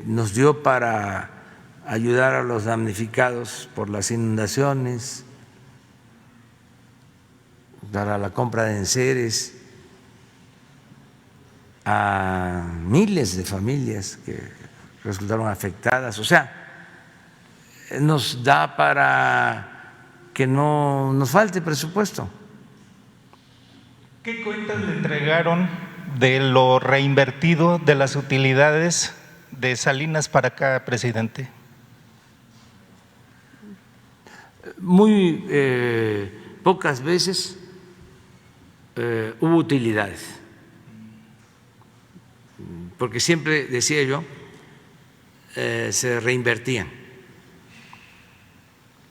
nos dio para ayudar a los damnificados por las inundaciones, para la compra de enseres a miles de familias que resultaron afectadas. O sea, nos da para que no nos falte presupuesto. ¿Qué cuentas le entregaron de lo reinvertido de las utilidades de Salinas para acá, presidente? Muy pocas veces hubo utilidades, porque siempre, decía yo, se reinvertían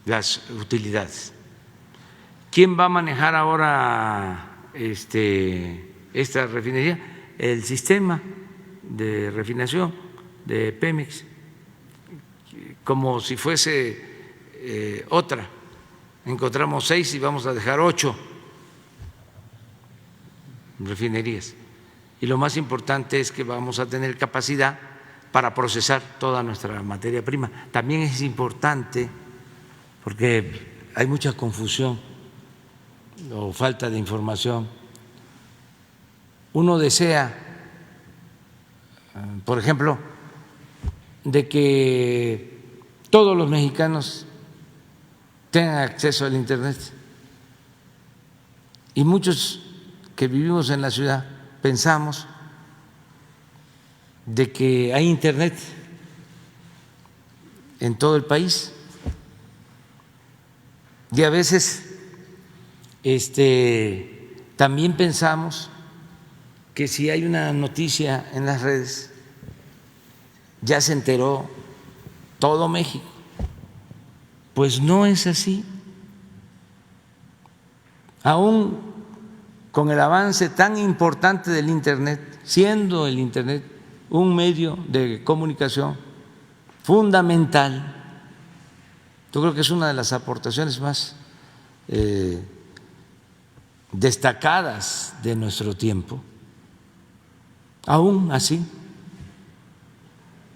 las utilidades. ¿Quién va a manejar ahora esta refinería? El sistema de refinación de Pemex, como si fuese otra. Encontramos 6 y vamos a dejar 8 refinerías. Y lo más importante es que vamos a tener capacidad para procesar toda nuestra materia prima. También es importante, porque hay mucha confusión o falta de información. Uno desea, por ejemplo, de que todos los mexicanos tengan acceso al Internet. Y muchos que vivimos en la ciudad pensamos de que hay Internet en todo el país. Y a veces también pensamos que si hay una noticia en las redes, ya se enteró todo México. Pues no es así. Aún con el avance tan importante del Internet, siendo el Internet un medio de comunicación fundamental, yo creo que es una de las aportaciones más destacadas de nuestro tiempo. Aún así,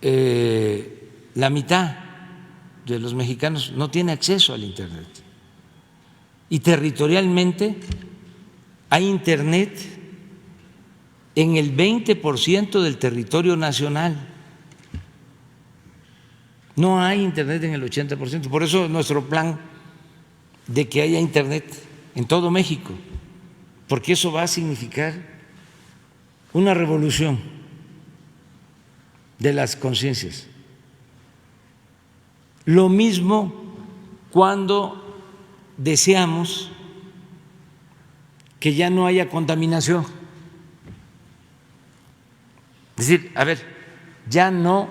la mitad de los mexicanos no tiene acceso al Internet. Y territorialmente hay Internet en el 20% del territorio nacional. No hay Internet en el 80%. Por eso nuestro plan de que haya Internet en todo México, porque eso va a significar una revolución de las conciencias. Lo mismo cuando deseamos que ya no haya contaminación. Es decir, a ver, ya no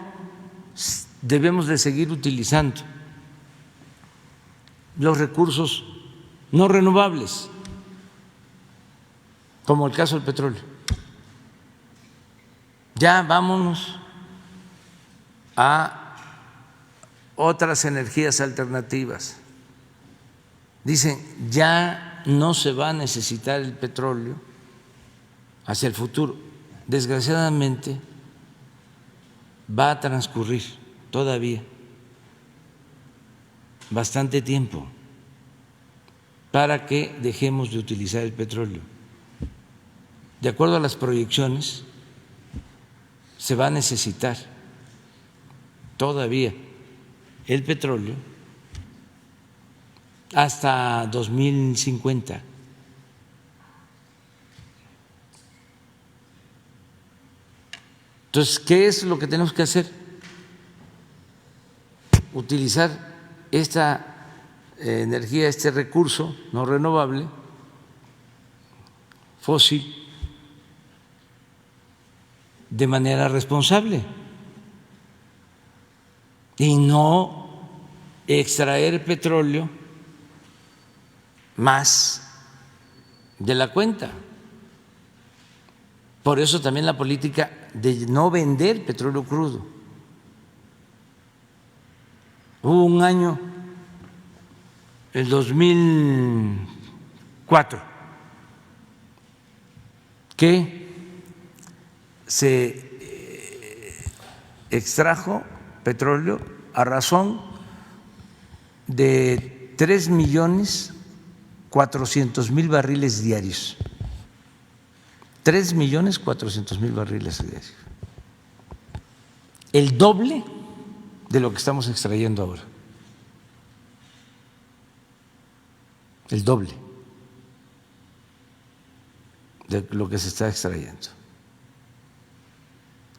debemos de seguir utilizando los recursos no renovables, como el caso del petróleo. Ya vámonos a otras energías alternativas. Dicen, ya no se va a necesitar el petróleo hacia el futuro. Desgraciadamente va a transcurrir todavía bastante tiempo para que dejemos de utilizar el petróleo. De acuerdo a las proyecciones, se va a necesitar todavía el petróleo hasta 2050. Entonces, ¿qué es lo que tenemos que hacer? Utilizar esta energía, este recurso no renovable, fósil, de manera responsable y no extraer petróleo más de la cuenta. Por eso también la política de no vender petróleo crudo. Hubo un año, el 2004, que se extrajo petróleo a razón de 3.400.000 barriles diarios. 3.400.000 barriles diarios. El doble de lo que estamos extrayendo ahora. El doble de lo que se está extrayendo.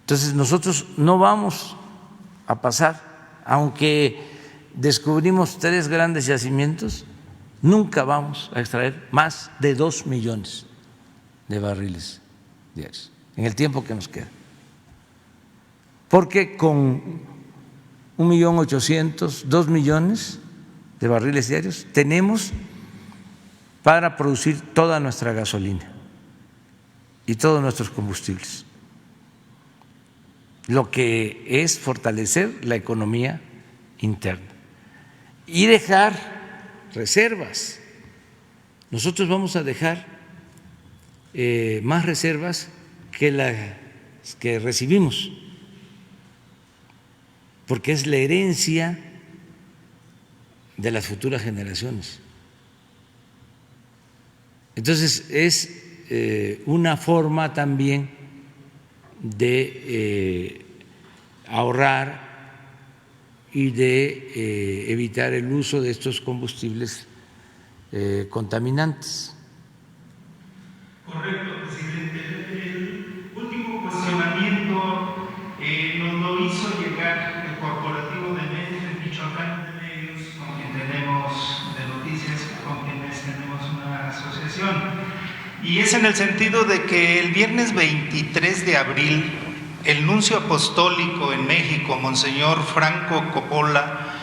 Entonces nosotros no vamos a pasar, aunque descubrimos 3 grandes yacimientos, nunca vamos a extraer más de 2 millones de barriles diarios en el tiempo que nos queda. Porque con 1.800.000, 2 millones de barriles diarios tenemos para producir toda nuestra gasolina y todos nuestros combustibles. Lo que es fortalecer la economía interna y dejar reservas. Nosotros vamos a dejar más reservas que las que recibimos, porque es la herencia de las futuras generaciones. Entonces es una forma también de ahorrar y de evitar el uso de estos combustibles contaminantes. Correcto, presidente. El último cuestionamiento nos lo hizo llegar el Corporativo de Medios de Michoacán de Medios, con quien tenemos de noticias, con quienes tenemos una asociación. Y es en el sentido de que el viernes 23 de abril, el nuncio apostólico en México, Monseñor Franco Coppola,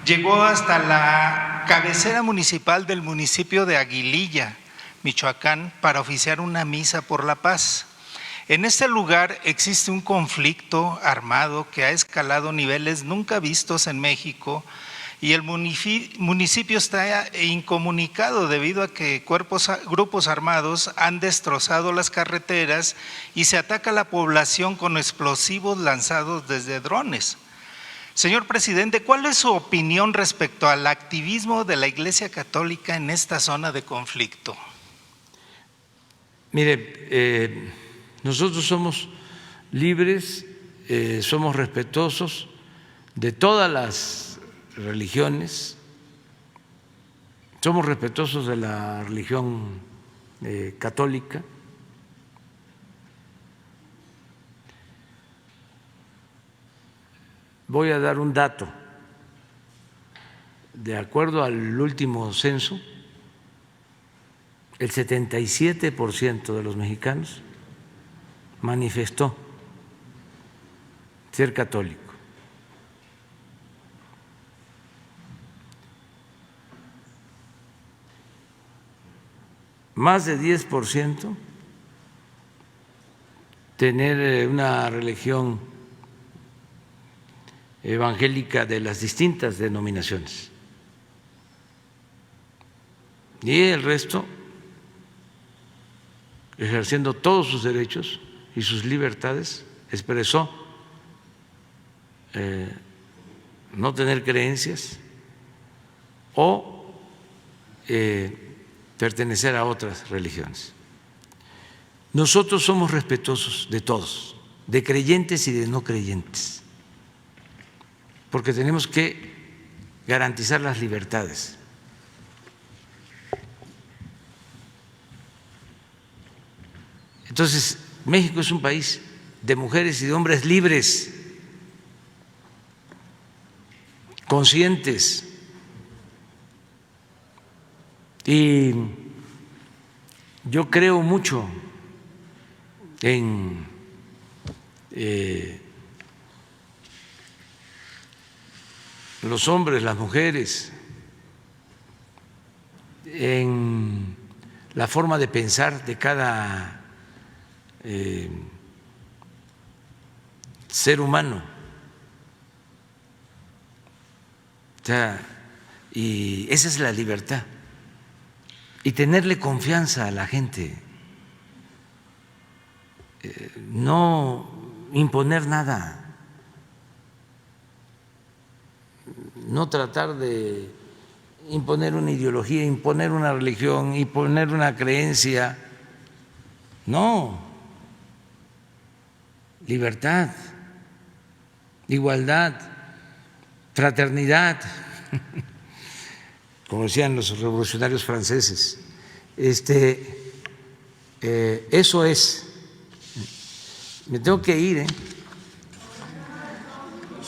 llegó hasta la cabecera municipal del municipio de Aguililla, Michoacán, para oficiar una misa por la paz. En este lugar existe un conflicto armado que ha escalado niveles nunca vistos en México y el municipio está incomunicado debido a que grupos armados han destrozado las carreteras y se ataca a la población con explosivos lanzados desde drones. Señor presidente, ¿cuál es su opinión respecto al activismo de la Iglesia Católica en esta zona de conflicto? Mire, nosotros somos libres, somos respetuosos de todas las religiones, somos respetuosos de la religión católica. Voy a dar un dato. De acuerdo al último censo, el 77% de los mexicanos manifestó ser católico. Más de 10% tener una religión evangélica de las distintas denominaciones. y el resto ejerciendo todos sus derechos y sus libertades, expresó no tener creencias o pertenecer a otras religiones. Nosotros somos respetuosos de todos, de creyentes y de no creyentes, porque tenemos que garantizar las libertades. Entonces, México es un país de mujeres y de hombres libres, conscientes, y yo creo mucho en los hombres, las mujeres, en la forma de pensar de cada ser humano. O sea, y esa es la libertad. Y tenerle confianza a la gente, no imponer nada, no tratar de imponer una ideología, imponer una religión, imponer una creencia, no, libertad, igualdad, fraternidad, como decían los revolucionarios franceses. Eso es. Me tengo que ir,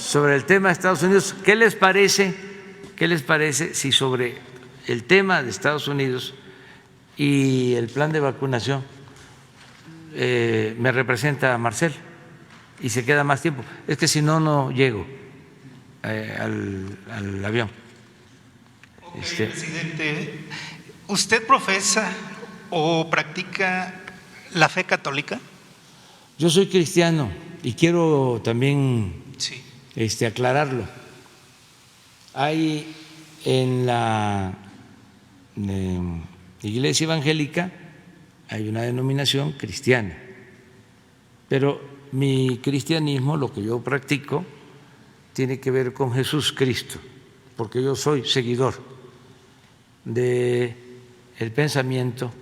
Sobre el tema de Estados Unidos, ¿qué les parece si sobre el tema de Estados Unidos y el plan de vacunación me representa Marcel y se queda más tiempo? Es que si no, no llego al avión. Presidente, ¿usted profesa o practica la fe católica? Yo soy cristiano y quiero también aclararlo. Hay en la Iglesia Evangélica hay una denominación cristiana, pero mi cristianismo, lo que yo practico, tiene que ver con Jesús Cristo, porque yo soy seguidor del pensamiento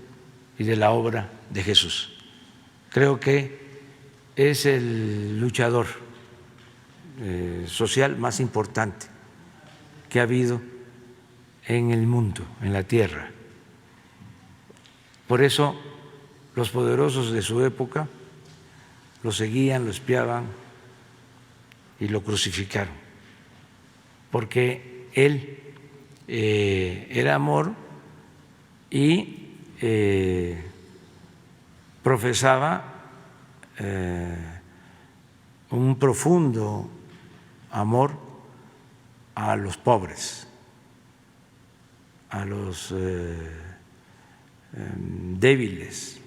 y de la obra de Jesús. Creo que es el luchador social más importante que ha habido en el mundo, en la tierra. Por eso los poderosos de su época lo seguían, lo espiaban y lo crucificaron, porque él era amor y profesaba un profundo amor a los pobres, a los débiles,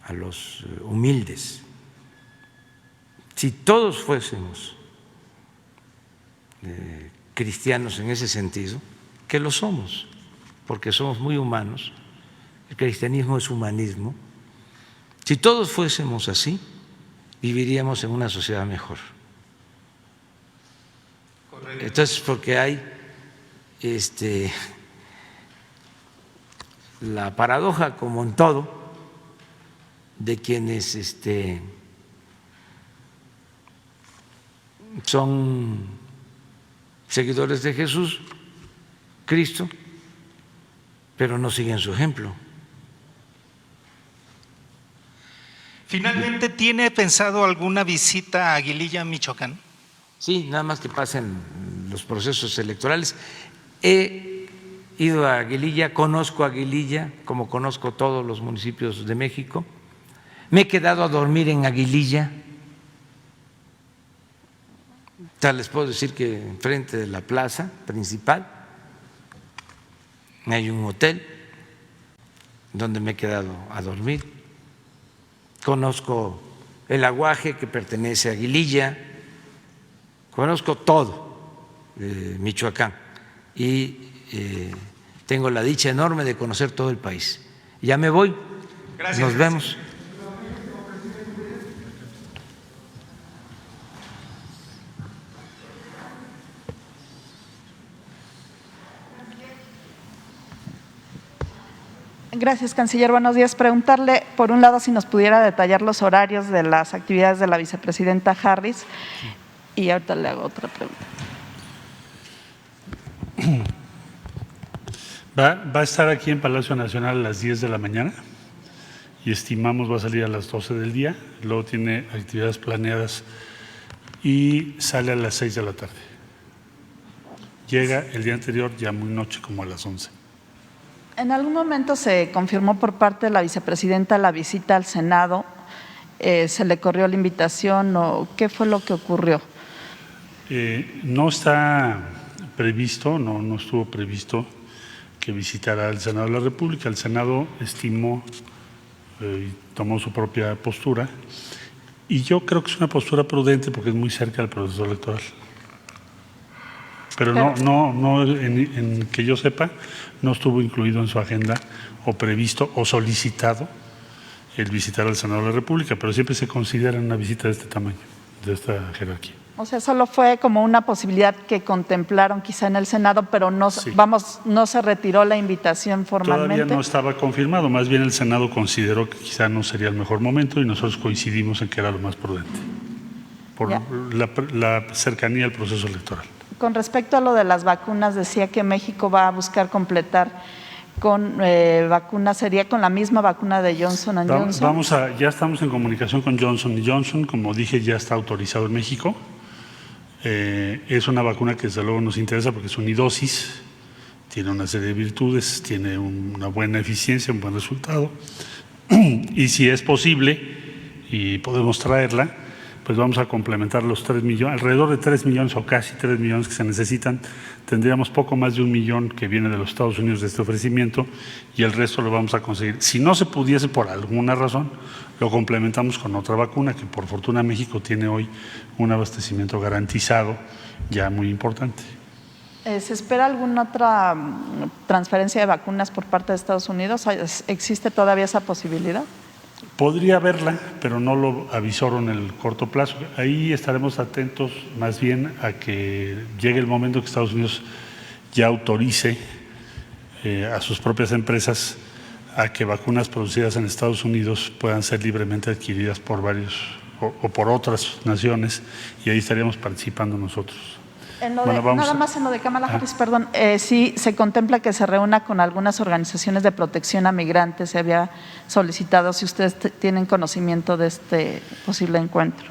a los humildes. Si todos fuésemos cristianos en ese sentido, que lo somos, porque somos muy humanos, el cristianismo es humanismo, si todos fuésemos así, viviríamos en una sociedad mejor. Correcto. Entonces, porque hay la paradoja, como en todo, de quienes son seguidores de Jesús, Cristo, pero no siguen su ejemplo. Finalmente, ¿tiene pensado alguna visita a Aguililla, Michoacán? Sí, nada más que pasen los procesos electorales. He ido a Aguililla, conozco Aguililla, como conozco todos los municipios de México. Me he quedado a dormir en Aguililla. Ya les puedo decir que enfrente de la plaza principal hay un hotel donde me he quedado a dormir. Conozco el aguaje que pertenece a Aguililla, conozco todo de Michoacán y tengo la dicha enorme de conocer todo el país. Ya me voy. Gracias. Nos vemos. Gracias, canciller. Buenos días. Preguntarle, por un lado, si nos pudiera detallar los horarios de las actividades de la vicepresidenta Harris, y ahorita le hago otra pregunta. Va a estar aquí en Palacio Nacional a las 10 de la mañana y estimamos va a salir a las 12 del día, luego tiene actividades planeadas y sale a las 6 de la tarde. Llega el día anterior ya muy noche, como a las 11. ¿En algún momento se confirmó por parte de la vicepresidenta la visita al Senado? ¿Se le corrió la invitación o qué fue lo que ocurrió? No está previsto, no estuvo previsto que visitara el Senado de la República. El Senado estimó y tomó su propia postura y yo creo que es una postura prudente porque es muy cerca del proceso electoral. Pero no en que yo sepa, no estuvo incluido en su agenda o previsto o solicitado el visitar al Senado de la República, pero siempre se considera una visita de este tamaño, de esta jerarquía. O sea, solo fue como una posibilidad que contemplaron quizá en el Senado, pero no, Sí. no se retiró la invitación formalmente. Todavía no estaba confirmado, más bien el Senado consideró que quizá no sería el mejor momento y nosotros coincidimos en que era lo más prudente, por la cercanía al proceso electoral. Con respecto a lo de las vacunas, decía que México va a buscar completar con vacunas, ¿sería con la misma vacuna de Johnson & Johnson? Ya estamos en comunicación con Johnson & Johnson, como dije, ya está autorizado en México. Es una vacuna que desde luego nos interesa porque es unidosis, tiene una serie de virtudes, tiene una buena eficiencia, un buen resultado. Y si es posible y podemos traerla, pues vamos a complementar los 3 millones, alrededor de 3 millones o casi 3 millones que se necesitan. Tendríamos poco más de 1 millón que viene de los Estados Unidos de este ofrecimiento y el resto lo vamos a conseguir. Si no se pudiese por alguna razón, lo complementamos con otra vacuna que por fortuna México tiene hoy un abastecimiento garantizado ya muy importante. ¿Se espera alguna otra transferencia de vacunas por parte de Estados Unidos? ¿Existe todavía esa posibilidad? Podría haberla, pero no lo avisaron en el corto plazo. Ahí estaremos atentos más bien a que llegue el momento que Estados Unidos ya autorice a sus propias empresas a que vacunas producidas en Estados Unidos puedan ser libremente adquiridas por varios o por otras naciones y ahí estaríamos participando nosotros. Nada más en lo de Kamala Harris, perdón, sí se contempla que se reúna con algunas organizaciones de protección a migrantes, se había solicitado, si ustedes tienen conocimiento de este posible encuentro.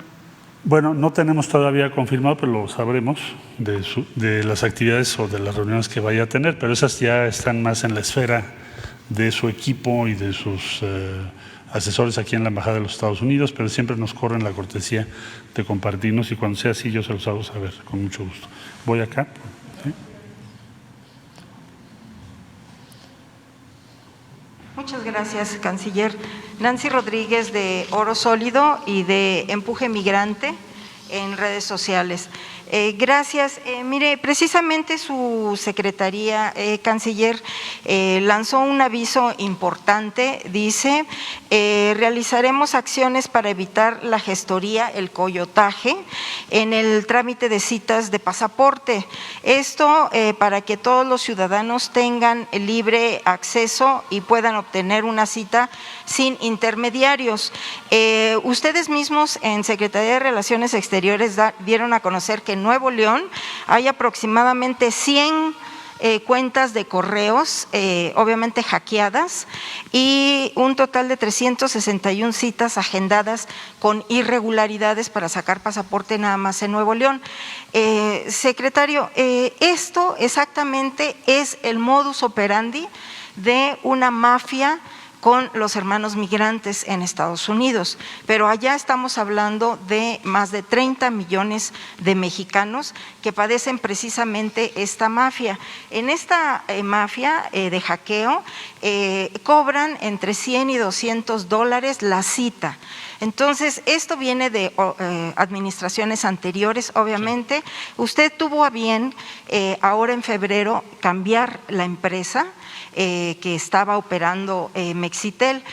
Bueno, no tenemos todavía confirmado, pero lo sabremos de las actividades o de las reuniones que vaya a tener, pero esas ya están más en la esfera de su equipo y de sus asesores aquí en la Embajada de los Estados Unidos, pero siempre nos corren la cortesía de compartirnos y cuando sea así yo se los hago saber con mucho gusto. Voy acá. ¿Sí? Muchas gracias, canciller. Nancy Rodríguez de Oro Sólido y de Empuje Migrante en redes sociales. Gracias. Mire, precisamente su secretaría, canciller, lanzó un aviso importante, dice, realizaremos acciones para evitar la gestoría, el coyotaje, en el trámite de citas de pasaporte. Esto para que todos los ciudadanos tengan libre acceso y puedan obtener una cita sin intermediarios. Ustedes mismos en Secretaría de Relaciones Exteriores dieron a conocer que en Nuevo León hay aproximadamente 100 cuentas de correos, obviamente hackeadas, y un total de 361 citas agendadas con irregularidades para sacar pasaporte nada más en Nuevo León. Secretario, esto exactamente es el modus operandi de una mafia con los hermanos migrantes en Estados Unidos, pero allá estamos hablando de más de 30 millones de mexicanos que padecen precisamente esta mafia. En esta mafia de hackeo cobran entre $100 y $200 la cita. Entonces, esto viene de administraciones anteriores, obviamente. Usted tuvo a bien ahora en febrero cambiar la empresa que estaba operando Mexitel,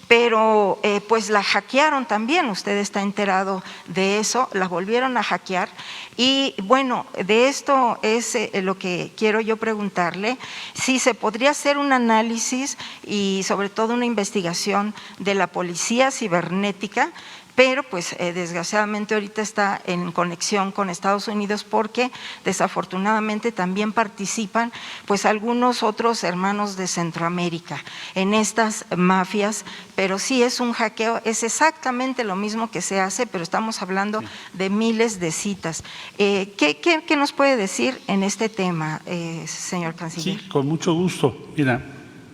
pero pues la hackearon también, usted está enterado de eso, la volvieron a hackear y bueno, de esto es lo que quiero yo preguntarle, si se podría hacer un análisis y sobre todo una investigación de la policía cibernética, pero pues desgraciadamente ahorita está en conexión con Estados Unidos porque desafortunadamente también participan pues algunos otros hermanos de Centroamérica en estas mafias, pero sí es un hackeo, es exactamente lo mismo que se hace, pero estamos hablando de miles de citas. ¿Qué nos puede decir en este tema, señor canciller? Sí, con mucho gusto. Mira,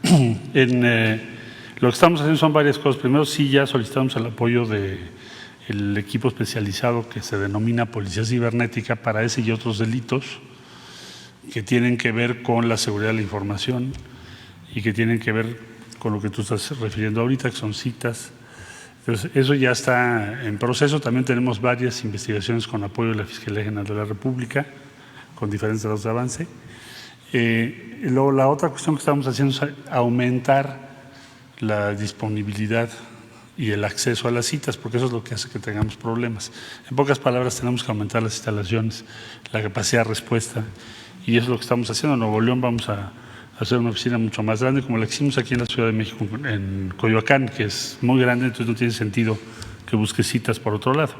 lo que estamos haciendo son varias cosas. Primero, sí, ya solicitamos el apoyo del equipo especializado que se denomina Policía Cibernética para ese y otros delitos que tienen que ver con la seguridad de la información y que tienen que ver con lo que tú estás refiriendo ahorita, que son citas. Entonces, eso ya está en proceso. También tenemos varias investigaciones con apoyo de la Fiscalía General de la República, con diferentes grados de avance. Luego, la otra cuestión que estamos haciendo es aumentar la disponibilidad y el acceso a las citas, porque eso es lo que hace que tengamos problemas. En pocas palabras, tenemos que aumentar las instalaciones, la capacidad de respuesta, y eso es lo que estamos haciendo. En Nuevo León vamos a hacer una oficina mucho más grande, como la que hicimos aquí en la Ciudad de México, en Coyoacán, que es muy grande, entonces no tiene sentido que busque citas por otro lado.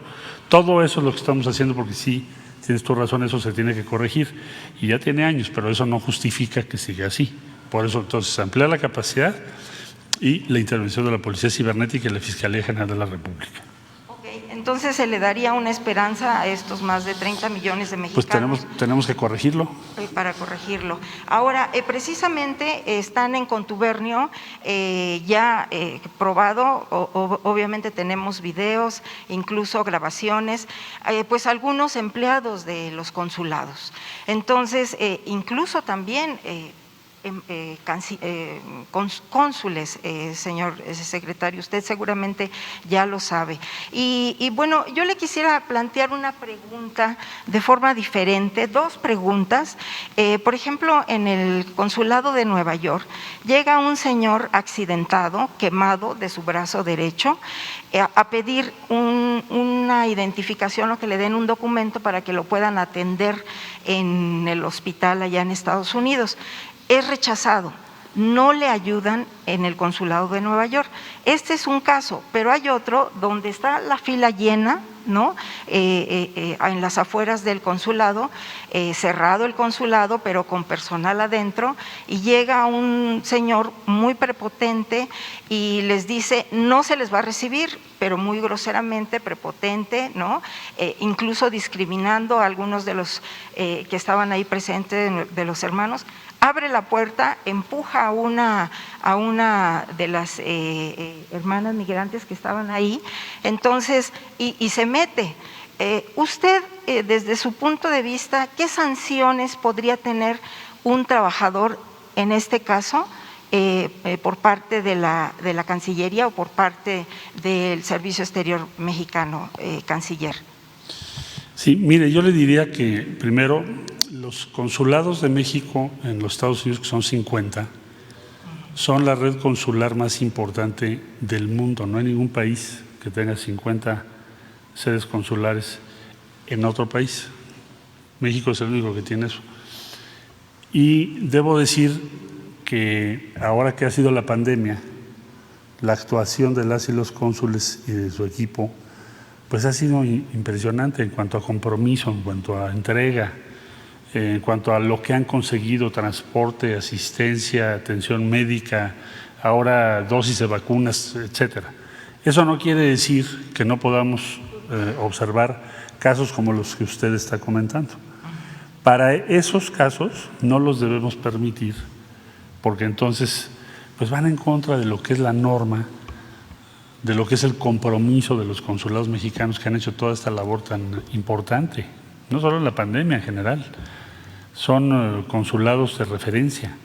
Todo eso es lo que estamos haciendo, porque sí, tienes tu razón, eso se tiene que corregir, y ya tiene años, pero eso no justifica que siga así. Por eso, entonces, ampliar la capacidad y la intervención de la Policía Cibernética y la Fiscalía General de la República. Entonces, ¿se le daría una esperanza a estos más de 30 millones de mexicanos? Pues tenemos que corregirlo. Para corregirlo. Ahora, precisamente están en contubernio, ya probado, obviamente tenemos videos, incluso grabaciones, pues algunos empleados de los consulados. Entonces, incluso también cónsules, señor secretario, usted seguramente ya lo sabe. Y bueno, yo le quisiera plantear una pregunta de forma diferente, dos preguntas. Por ejemplo, en el consulado de Nueva York llega un señor accidentado, quemado de su brazo derecho, a pedir una identificación o que le den un documento para que lo puedan atender en el hospital allá en Estados Unidos. Es rechazado, no le ayudan en el consulado de Nueva York. Este es un caso, pero hay otro donde está la fila llena, ¿no? En las afueras del consulado, cerrado el consulado, pero con personal adentro, y llega un señor muy prepotente y les dice, no se les va a recibir, pero muy groseramente, prepotente, ¿no? Incluso discriminando a algunos de los que estaban ahí presentes, de los hermanos. Abre la puerta, empuja a una de las hermanas migrantes que estaban ahí, entonces, y se mete. Usted, desde su punto de vista, ¿qué sanciones podría tener un trabajador en este caso por parte de la Cancillería o por parte del Servicio Exterior Mexicano, canciller? Sí, mire, yo le diría que primero los consulados de México en los Estados Unidos, que son 50, son la red consular más importante del mundo. No hay ningún país que tenga 50 sedes consulares en otro país. México es el único que tiene eso. Y debo decir que ahora que ha sido la pandemia, la actuación de las y los cónsules y de su equipo pues ha sido impresionante en cuanto a compromiso, en cuanto a entrega, en cuanto a lo que han conseguido, transporte, asistencia, atención médica, ahora dosis de vacunas, etcétera. Eso no quiere decir que no podamos observar casos como los que usted está comentando. Para esos casos no los debemos permitir, porque entonces pues van en contra de lo que es la norma, de lo que es el compromiso de los consulados mexicanos que han hecho toda esta labor tan importante, no solo en la pandemia en general, son consulados de referencia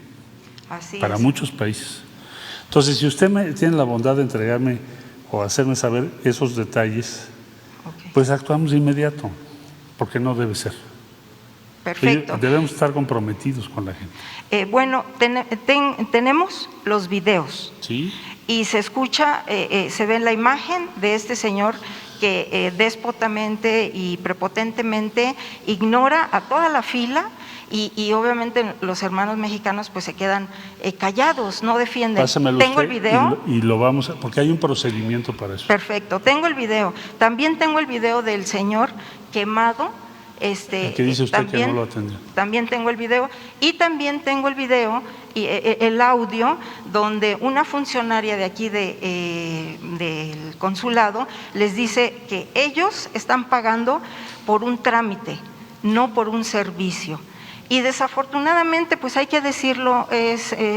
para muchos países. Entonces, si usted tiene la bondad de entregarme o hacerme saber esos detalles, pues actuamos de inmediato, porque no debe ser. Perfecto. Debemos estar comprometidos con la gente. Bueno, tenemos los videos. ¿Sí? Y se escucha, se ve la imagen de este señor que déspotamente y prepotentemente ignora a toda la fila y obviamente los hermanos mexicanos pues se quedan callados, no defienden. Pásamelo Tengo usted el video. y lo vamos a, porque hay un procedimiento para eso. Perfecto, tengo el video. También tengo el video del señor quemado. ¿Qué dice usted también, que no lo atendió? También tengo el video y también tengo el video y el audio donde una funcionaria de aquí del consulado les dice que ellos están pagando por un trámite, no por un servicio. Y desafortunadamente, pues hay que decirlo,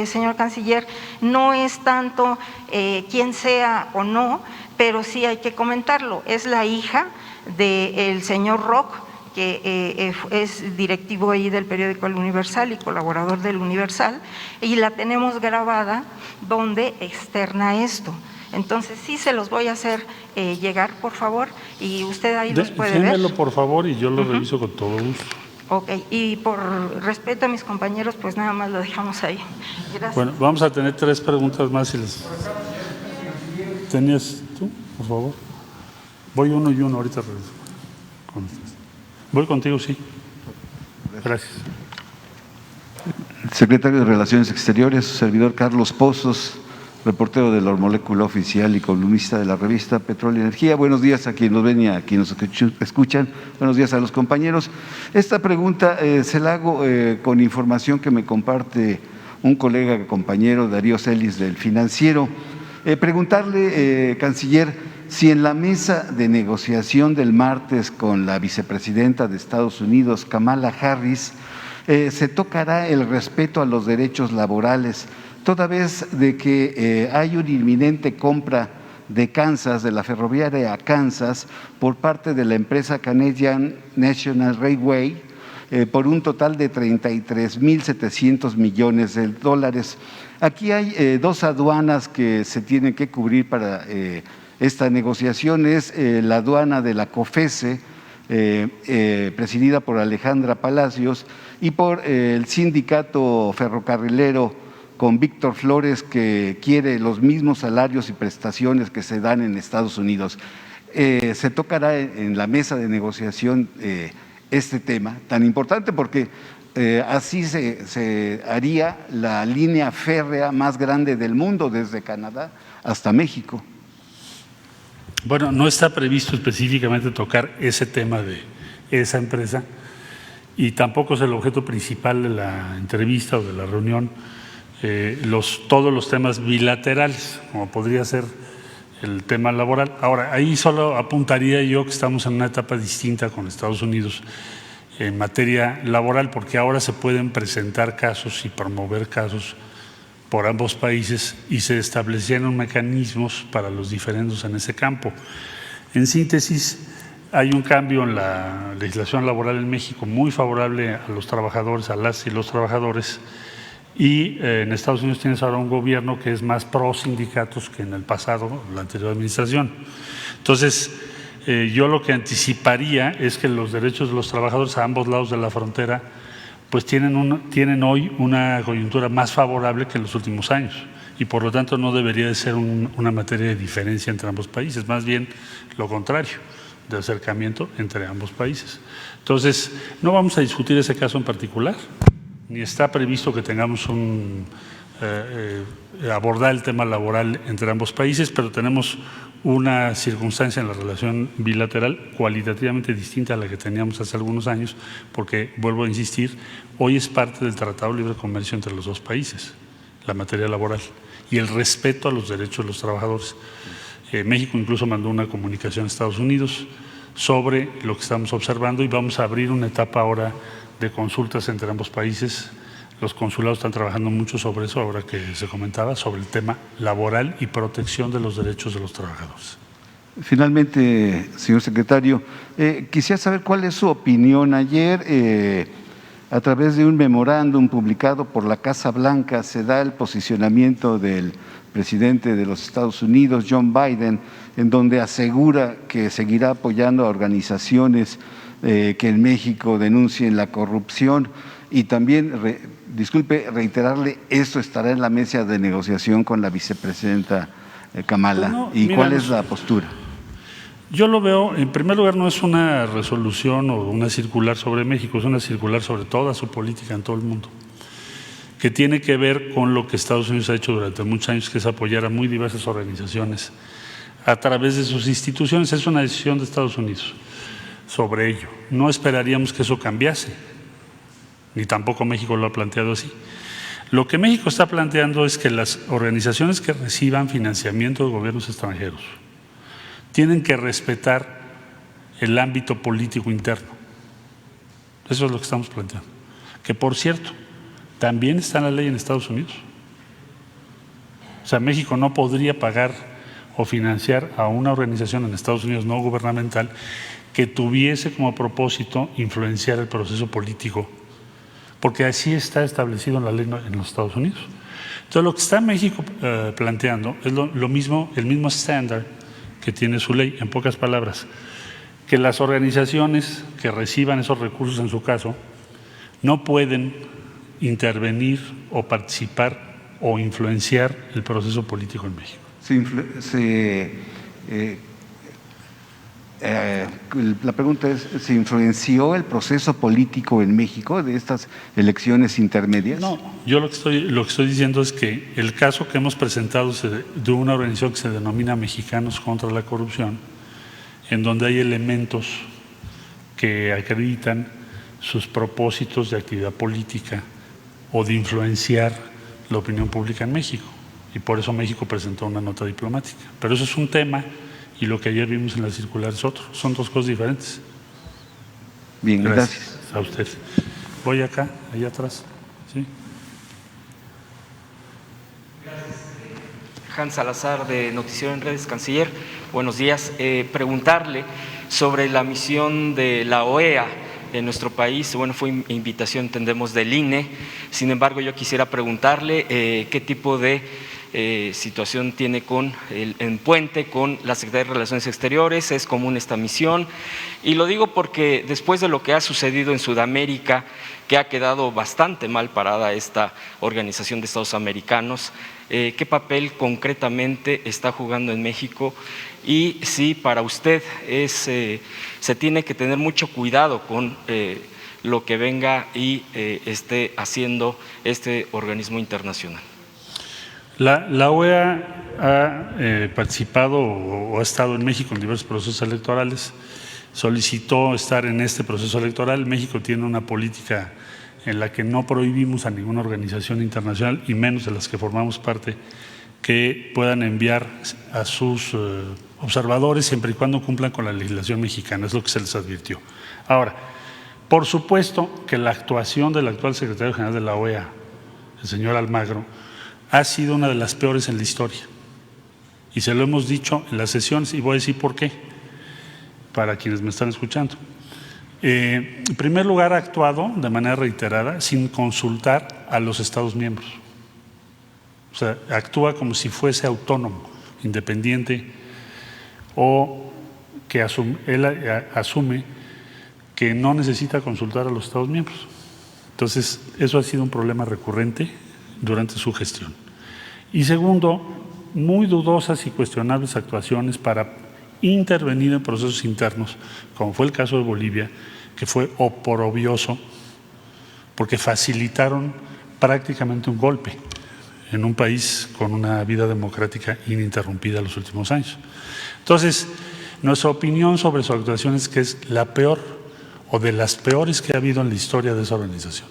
señor canciller, no es tanto quién sea o no, pero sí hay que comentarlo. Es la hija del señor Rock, que es directivo ahí del periódico El Universal y colaborador del Universal, y la tenemos grabada donde externa esto. Entonces sí se los voy a hacer llegar, por favor, y usted ahí los puede ver. Démelo, por favor, y yo lo reviso con todo gusto. Ok, y por respeto a mis compañeros, pues nada más lo dejamos ahí. Gracias. Bueno, vamos a tener 3 preguntas más. Si les... ¿Tenías tú, por favor? Voy uno y uno, ahorita regreso con ustedes. Voy contigo, sí. Gracias. Secretario de Relaciones Exteriores, su servidor Carlos Pozos, reportero de la Molécula Oficial y columnista de la revista Petróleo y Energía. Buenos días a quienes nos ven y a quienes nos escuchan. Buenos días a los compañeros. Esta pregunta se la hago con información que me comparte un colega, compañero, Darío Celis, del Financiero. Preguntarle, canciller, si en la mesa de negociación del martes con la vicepresidenta de Estados Unidos, Kamala Harris, se tocará el respeto a los derechos laborales, toda vez de que hay una inminente compra de Kansas, de la ferroviaria a Kansas, por parte de la empresa Canadian National Railway, por un total de 33.700 millones de dólares. Aquí hay 2 aduanas que se tienen que cubrir para esta negociación. Es la aduana de la COFECE, presidida por Alejandra Palacios, y por el sindicato ferrocarrilero con Víctor Flores, que quiere los mismos salarios y prestaciones que se dan en Estados Unidos. Se tocará en la mesa de negociación este tema tan importante, porque así se haría la línea férrea más grande del mundo, desde Canadá hasta México. Bueno, no está previsto específicamente tocar ese tema de esa empresa y tampoco es el objeto principal de la entrevista o de la reunión todos los temas bilaterales, como podría ser el tema laboral. Ahora, ahí solo apuntaría yo que estamos en una etapa distinta con Estados Unidos en materia laboral, porque ahora se pueden presentar casos y promover casos por ambos países y se establecieron mecanismos para los diferendos en ese campo. En síntesis, hay un cambio en la legislación laboral en México muy favorable a los trabajadores, a las y los trabajadores, y en Estados Unidos tienes ahora un gobierno que es más pro sindicatos que en el pasado, la anterior administración. Entonces, yo lo que anticiparía es que los derechos de los trabajadores a ambos lados de la frontera pues tienen hoy una coyuntura más favorable que en los últimos años y por lo tanto no debería de ser una materia de diferencia entre ambos países, más bien lo contrario, de acercamiento entre ambos países. Entonces, no vamos a discutir ese caso en particular, ni está previsto que tengamos abordar el tema laboral entre ambos países, pero tenemos una circunstancia en la relación bilateral cualitativamente distinta a la que teníamos hace algunos años, porque, vuelvo a insistir, hoy es parte del Tratado de Libre Comercio entre los 2 países, la materia laboral, y el respeto a los derechos de los trabajadores. México incluso mandó una comunicación a Estados Unidos sobre lo que estamos observando y vamos a abrir una etapa ahora de consultas entre ambos países. Los consulados están trabajando mucho sobre eso, ahora que se comentaba, sobre el tema laboral y protección de los derechos de los trabajadores. Finalmente, señor secretario, quisiera saber cuál es su opinión. Ayer a través de un memorándum publicado por la Casa Blanca, se da el posicionamiento del presidente de los Estados Unidos, John Biden, en donde asegura que seguirá apoyando a organizaciones que en México denuncien la corrupción y también, reiterarle, esto estará en la mesa de negociación con la vicepresidenta Kamala. No, ¿Y mira, cuál es la postura? Yo lo veo, en primer lugar, no es una resolución o una circular sobre México, es una circular sobre toda su política en todo el mundo, que tiene que ver con lo que Estados Unidos ha hecho durante muchos años, que es apoyar a muy diversas organizaciones a través de sus instituciones. Es una decisión de Estados Unidos sobre ello. No esperaríamos que eso cambiase, ni tampoco México lo ha planteado así. Lo que México está planteando es que las organizaciones que reciban financiamiento de gobiernos extranjeros tienen que respetar el ámbito político interno. Eso es lo que estamos planteando. Que, por cierto, también está en la ley en Estados Unidos. O sea, México no podría pagar o financiar a una organización en Estados Unidos no gubernamental que tuviese como propósito influenciar el proceso político, porque así está establecido en la ley en los Estados Unidos. Entonces, lo que está México planteando es lo mismo, el mismo estándar que tiene su ley, en pocas palabras, que las organizaciones que reciban esos recursos, en su caso, no pueden intervenir o participar o influenciar el proceso político en México. La pregunta es, ¿se influenció el proceso político en México de estas elecciones intermedias? No, yo lo que estoy diciendo es que el caso que hemos presentado de una organización que se denomina Mexicanos contra la Corrupción, en donde hay elementos que acreditan sus propósitos de actividad política o de influenciar la opinión pública en México, y por eso México presentó una nota diplomática. Pero eso es un tema, y lo que ayer vimos en la circular es otro. Son dos cosas diferentes. Bien, gracias. A usted. Voy acá, allá atrás. ¿Sí? Hans Salazar, de Noticiero en Redes, Canciller. Buenos días. Preguntarle sobre la misión de la OEA en nuestro país. Bueno, fue invitación, entendemos, del INE. Sin embargo, yo quisiera preguntarle qué tipo de situación tiene en puente con la Secretaría de Relaciones Exteriores. ¿Es común esta misión? Y lo digo porque después de lo que ha sucedido en Sudamérica, que ha quedado bastante mal parada esta Organización de Estados Americanos, ¿qué papel concretamente está jugando en México? Y si para usted se tiene que tener mucho cuidado con lo que venga y esté haciendo este organismo internacional. La OEA ha participado o ha estado en México en diversos procesos electorales, solicitó estar en este proceso electoral. México tiene una política en la que no prohibimos a ninguna organización internacional, y menos de las que formamos parte, que puedan enviar a sus observadores siempre y cuando cumplan con la legislación mexicana, es lo que se les advirtió. Ahora, por supuesto que la actuación del actual secretario general de la OEA, el señor Almagro, ha sido una de las peores en la historia, y se lo hemos dicho en las sesiones, y voy a decir por qué, para quienes me están escuchando. En primer lugar, ha actuado de manera reiterada sin consultar a los Estados miembros. O sea, actúa como si fuese autónomo, independiente, o que él asume que no necesita consultar a los Estados miembros. Entonces, eso ha sido un problema recurrente durante su gestión. Y segundo, muy dudosas y cuestionables actuaciones para intervenir en procesos internos, como fue el caso de Bolivia, que fue oprobioso, porque facilitaron prácticamente un golpe en un país con una vida democrática ininterrumpida en los últimos años. Entonces, nuestra opinión sobre su actuación es que es la peor o de las peores que ha habido en la historia de esa organización.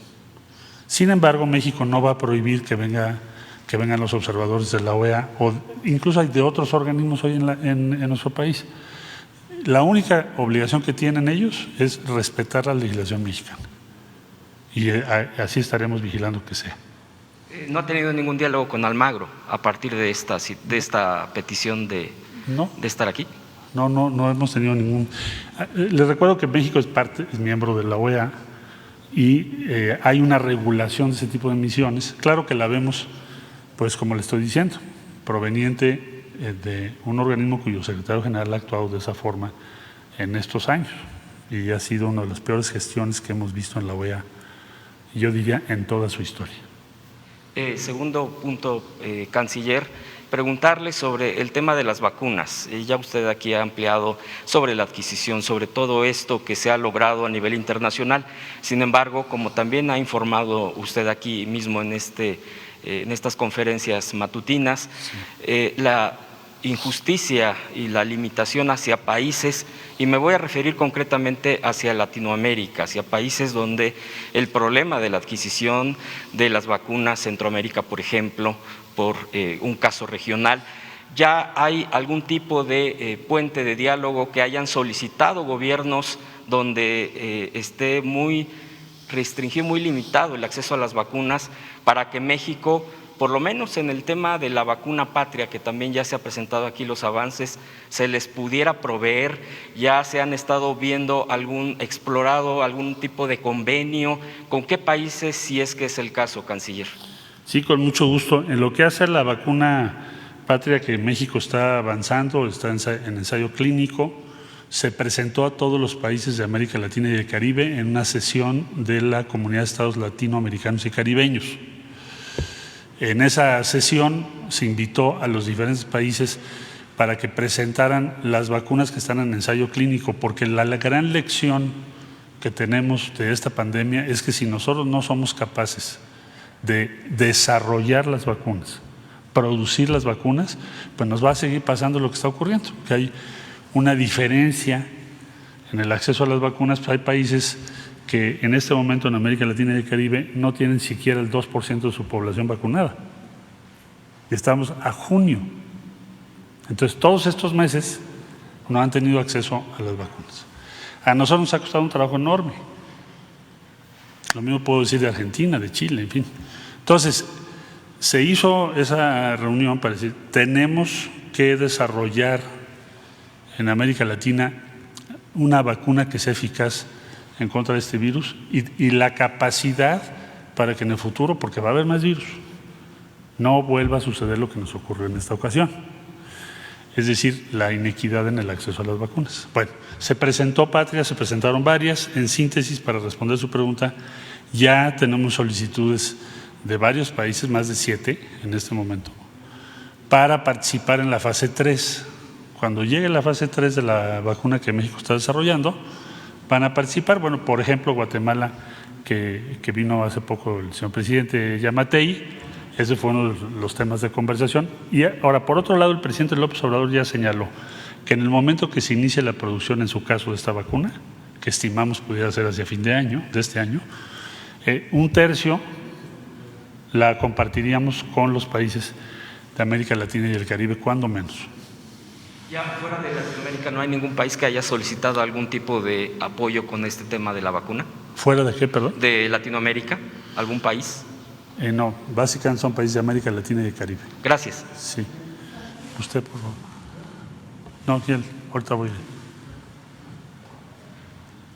Sin embargo, México no va a prohibir que vengan los observadores de la OEA, o incluso hay de otros organismos hoy en nuestro país. La única obligación que tienen ellos es respetar la legislación mexicana, y así estaremos vigilando que sea. ¿No ha tenido ningún diálogo con Almagro a partir de esta petición de estar aquí? No hemos tenido ningún. Les recuerdo que México es miembro de la OEA, y hay una regulación de ese tipo de emisiones. Claro que la vemos, pues como le estoy diciendo, proveniente de un organismo cuyo secretario general ha actuado de esa forma en estos años y ha sido una de las peores gestiones que hemos visto en la OEA, yo diría, en toda su historia. Segundo punto, canciller, preguntarle sobre el tema de las vacunas. Ya usted aquí ha ampliado sobre la adquisición, sobre todo esto que se ha logrado a nivel internacional. Sin embargo, como también ha informado usted aquí mismo en estas conferencias matutinas, la injusticia y la limitación hacia países, y me voy a referir concretamente hacia Latinoamérica, hacia países donde el problema de la adquisición de las vacunas, Centroamérica, por ejemplo, por un caso regional, ya hay algún tipo de puente de diálogo que hayan solicitado gobiernos donde esté muy restringido, muy limitado el acceso a las vacunas para que México, por lo menos en el tema de la vacuna patria, que también ya se ha presentado aquí los avances, se les pudiera proveer. Ya se han estado viendo explorado algún tipo de convenio, ¿con qué países, si es que es el caso, canciller? Sí, con mucho gusto. En lo que hace a la vacuna patria, que México está avanzando, está en ensayo clínico, se presentó a todos los países de América Latina y del Caribe en una sesión de la Comunidad de Estados Latinoamericanos y Caribeños. En esa sesión se invitó a los diferentes países para que presentaran las vacunas que están en ensayo clínico, porque la gran lección que tenemos de esta pandemia es que si nosotros no somos capaces de desarrollar las vacunas, producir las vacunas, pues nos va a seguir pasando lo que está ocurriendo, que hay una diferencia en el acceso a las vacunas. Pues hay países que en este momento en América Latina y el Caribe no tienen siquiera el 2% de su población vacunada. Y estamos a junio. Entonces, todos estos meses no han tenido acceso a las vacunas. A nosotros nos ha costado un trabajo enorme. Lo mismo puedo decir de Argentina, de Chile, en fin. Entonces, se hizo esa reunión para decir, tenemos que desarrollar en América Latina una vacuna que sea eficaz en contra de este virus y la capacidad para que en el futuro, porque va a haber más virus, no vuelva a suceder lo que nos ocurrió en esta ocasión. Es decir, la inequidad en el acceso a las vacunas. Bueno, se presentó Patria, se presentaron varias. En síntesis, para responder su pregunta, ya tenemos solicitudes de varios países, más de 7 en este momento, para participar en la fase 3. Cuando llegue la fase 3 de la vacuna que México está desarrollando, van a participar. Bueno, por ejemplo, Guatemala, que vino hace poco el señor presidente Yamatei, ese fue uno de los temas de conversación. Y ahora, por otro lado, el presidente López Obrador ya señaló que en el momento que se inicie la producción, en su caso, de esta vacuna, que estimamos pudiera ser hacia fin de año, de este año, 1/3 la compartiríamos con los países de América Latina y el Caribe, cuando menos. Ya fuera de Latinoamérica, ¿no hay ningún país que haya solicitado algún tipo de apoyo con este tema de la vacuna? ¿Fuera de qué, perdón? ¿De Latinoamérica? ¿Algún país? No, básicamente son países de América Latina y el Caribe. Gracias. Sí. Usted, por favor. No, ¿quién? Ahorita voy.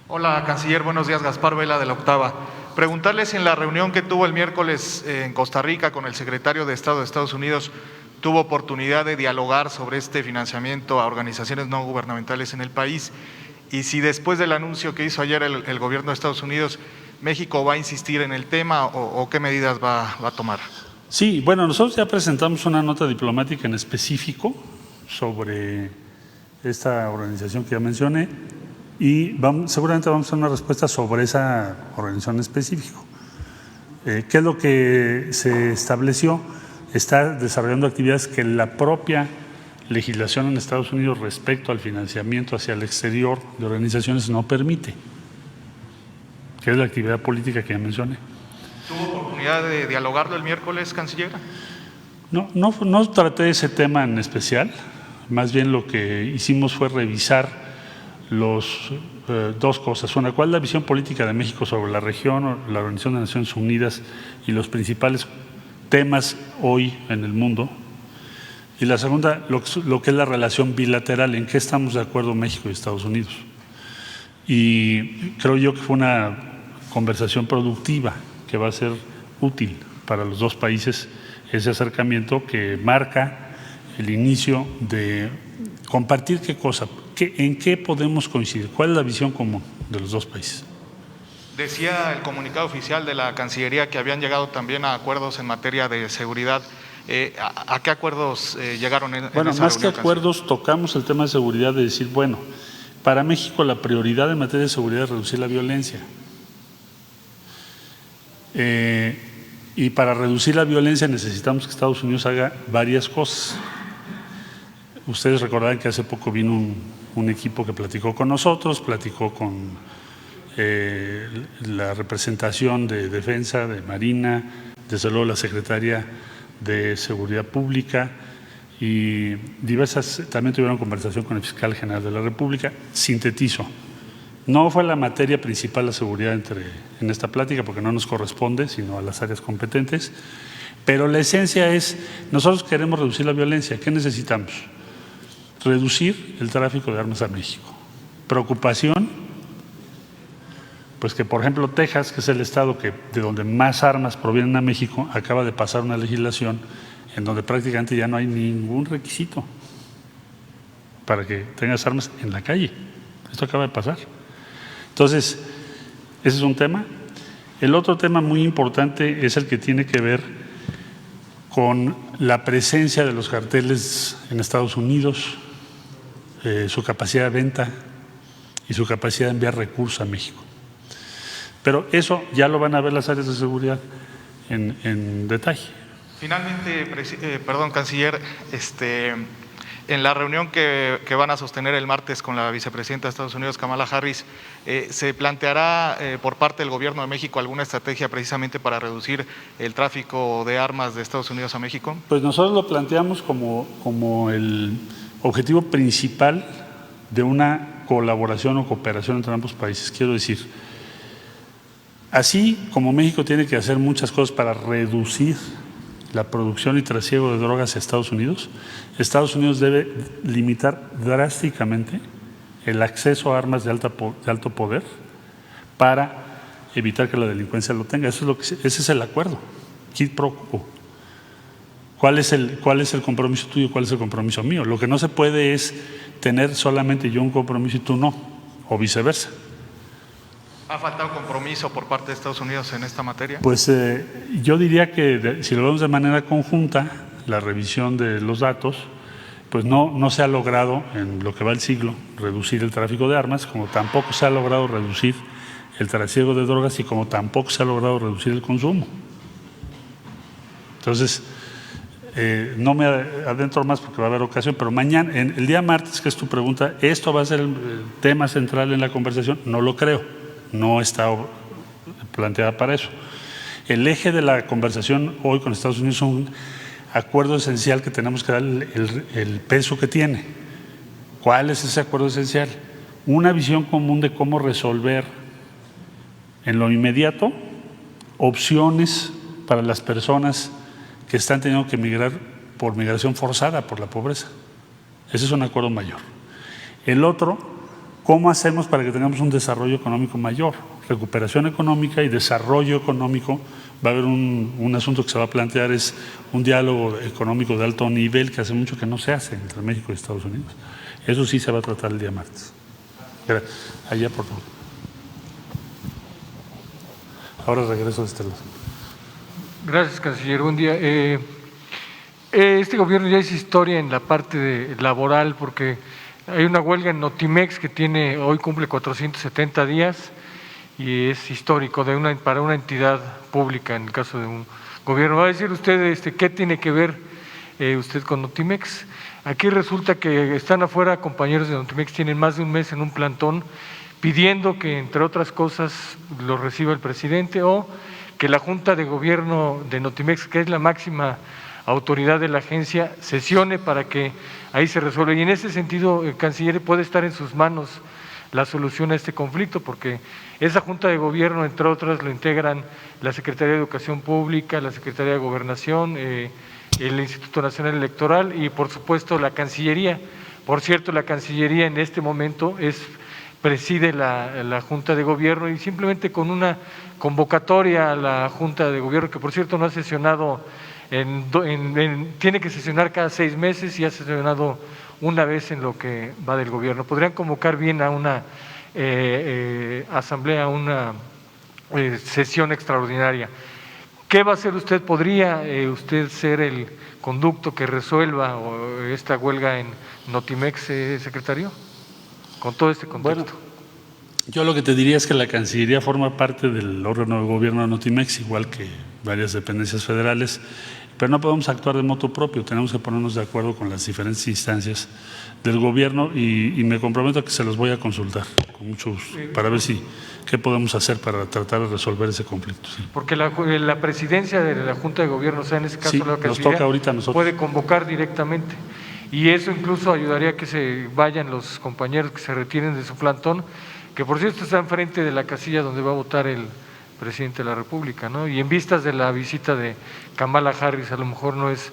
Hola, canciller. Buenos días. Gaspar Vela, de La Octava. Preguntarle si en la reunión que tuvo el miércoles en Costa Rica con el secretario de Estado de Estados Unidos tuvo oportunidad de dialogar sobre este financiamiento a organizaciones no gubernamentales en el país, y si después del anuncio que hizo ayer el gobierno de Estados Unidos, México va a insistir en el tema o qué medidas va a tomar. Sí, bueno, nosotros ya presentamos una nota diplomática en específico sobre esta organización que ya mencioné, y seguramente vamos a dar una respuesta sobre esa organización en específico. ¿Qué es lo que se estableció? Está desarrollando actividades que la propia legislación en Estados Unidos respecto al financiamiento hacia el exterior de organizaciones no permite, que es la actividad política que ya mencioné. ¿Tuvo oportunidad de dialogarlo el miércoles, canciller? No traté ese tema en especial, más bien lo que hicimos fue revisar dos cosas. Una, ¿cuál es la visión política de México sobre la región, la Organización de Naciones Unidas y los principales temas hoy en el mundo? Y la segunda, lo que es la relación bilateral, en qué estamos de acuerdo México y Estados Unidos. Y creo yo que fue una conversación productiva que va a ser útil para los dos países, ese acercamiento que marca el inicio de compartir qué cosa, en qué podemos coincidir, cuál es la visión común de los dos países. Decía el comunicado oficial de la Cancillería que habían llegado también a acuerdos en materia de seguridad. ¿A qué acuerdos llegaron en esa reunión? Más que acuerdos, tocamos el tema de seguridad, de decir, bueno, para México la prioridad en materia de seguridad es reducir la violencia. Y para reducir la violencia necesitamos que Estados Unidos haga varias cosas. Ustedes recordarán que hace poco vino un equipo que platicó con nosotros, platicó con la representación de Defensa, de Marina, desde luego la Secretaría de Seguridad Pública y diversas, también tuvieron conversación con el Fiscal General de la República. Sintetizo, no fue la materia principal la seguridad en esta plática porque no nos corresponde, sino a las áreas competentes, pero la esencia es, nosotros queremos reducir la violencia. ¿Qué necesitamos? Reducir el tráfico de armas a México. Preocupación, pues que por ejemplo Texas, que es el estado de donde más armas provienen a México, acaba de pasar una legislación en donde prácticamente ya no hay ningún requisito para que tengas armas en la calle. Esto acaba de pasar. Entonces, ese es un tema. El otro tema muy importante es el que tiene que ver con la presencia de los carteles en Estados Unidos, su capacidad de venta y su capacidad de enviar recursos a México. Pero eso ya lo van a ver las áreas de seguridad en detalle. Finalmente, canciller, en la reunión que van a sostener el martes con la vicepresidenta de Estados Unidos, Kamala Harris, ¿se planteará por parte del Gobierno de México alguna estrategia precisamente para reducir el tráfico de armas de Estados Unidos a México? Pues nosotros lo planteamos como el objetivo principal de una colaboración o cooperación entre ambos países. Quiero decir, así como México tiene que hacer muchas cosas para reducir la producción y trasiego de drogas a Estados Unidos debe limitar drásticamente el acceso a armas de alto poder para evitar que la delincuencia lo tenga. Ese es el acuerdo. Quid pro quo. ¿Cuál es el compromiso tuyo? ¿Cuál es el compromiso mío? Lo que no se puede es tener solamente yo un compromiso y tú no, o viceversa. ¿Ha faltado compromiso por parte de Estados Unidos en esta materia? Pues yo diría que si lo vemos de manera conjunta, la revisión de los datos, pues no se ha logrado en lo que va el siglo reducir el tráfico de armas, como tampoco se ha logrado reducir el trasiego de drogas y como tampoco se ha logrado reducir el consumo. Entonces, no me adentro más porque va a haber ocasión, pero mañana, el día martes, que es tu pregunta, ¿esto va a ser el tema central en la conversación? No lo creo. No está planteada para eso. El eje de la conversación hoy con Estados Unidos es un acuerdo esencial que tenemos que dar el peso que tiene. ¿Cuál es ese acuerdo esencial? Una visión común de cómo resolver en lo inmediato opciones para las personas que están teniendo que emigrar por migración forzada, por la pobreza. Ese es un acuerdo mayor. El otro, ¿cómo hacemos para que tengamos un desarrollo económico mayor? Recuperación económica y desarrollo económico. Va a haber un asunto que se va a plantear, es un diálogo económico de alto nivel que hace mucho que no se hace entre México y Estados Unidos. Eso sí se va a tratar el día martes. Allá, por favor. Ahora regreso de este lado. Gracias, canciller. Buen día. Este gobierno ya hizo historia en la parte laboral porque hay una huelga en Notimex que hoy cumple 470 días y es histórico para una entidad pública en el caso de un gobierno. Va a decir usted qué tiene que ver usted con Notimex. Aquí resulta que están afuera compañeros de Notimex, tienen más de un mes en un plantón pidiendo que, entre otras cosas, lo reciba el presidente o que la Junta de Gobierno de Notimex, que es la máxima autoridad de la agencia, sesione para que ahí se resuelva. Y en ese sentido, canciller, puede estar en sus manos la solución a este conflicto, porque esa Junta de Gobierno, entre otras, lo integran la Secretaría de Educación Pública, la Secretaría de Gobernación, el Instituto Nacional Electoral y, por supuesto, la Cancillería. Por cierto, la Cancillería en este momento es preside la Junta de Gobierno y simplemente con una convocatoria a la Junta de Gobierno, que por cierto no ha sesionado, tiene que sesionar cada 6 meses y ha sesionado una vez en lo que va del Gobierno. Podrían convocar bien a una asamblea, una sesión extraordinaria. ¿Qué va a hacer usted? ¿Podría usted ser el conducto que resuelva esta huelga en Notimex, secretario? Con todo este contexto. Bueno, yo lo que te diría es que la Cancillería forma parte del órgano de gobierno de Notimex, igual que varias dependencias federales, pero no podemos actuar de motu propio, tenemos que ponernos de acuerdo con las diferentes instancias del gobierno y me comprometo a que se los voy a consultar con mucho gusto para ver qué podemos hacer para tratar de resolver ese conflicto. Sí. Porque la presidencia de la Junta de Gobierno, o sea, en ese caso sí, la nos toca ahorita a nosotros. Puede convocar directamente y eso incluso ayudaría a que se vayan los compañeros, que se retiren de su plantón, que por cierto está enfrente de la casilla donde va a votar el presidente de la República, ¿no? Y en vistas de la visita de Kamala Harris, a lo mejor no es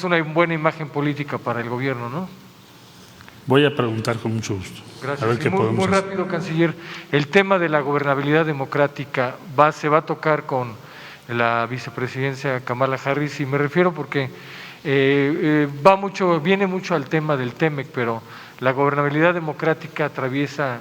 una buena imagen política para el gobierno, ¿no? Voy a preguntar con mucho gusto. Gracias. A ver qué podemos muy hacer. Rápido, canciller, el tema de la gobernabilidad democrática se va a tocar con la vicepresidencia Kamala Harris, y me refiero porque viene mucho al tema del TEMEC, pero la gobernabilidad democrática atraviesa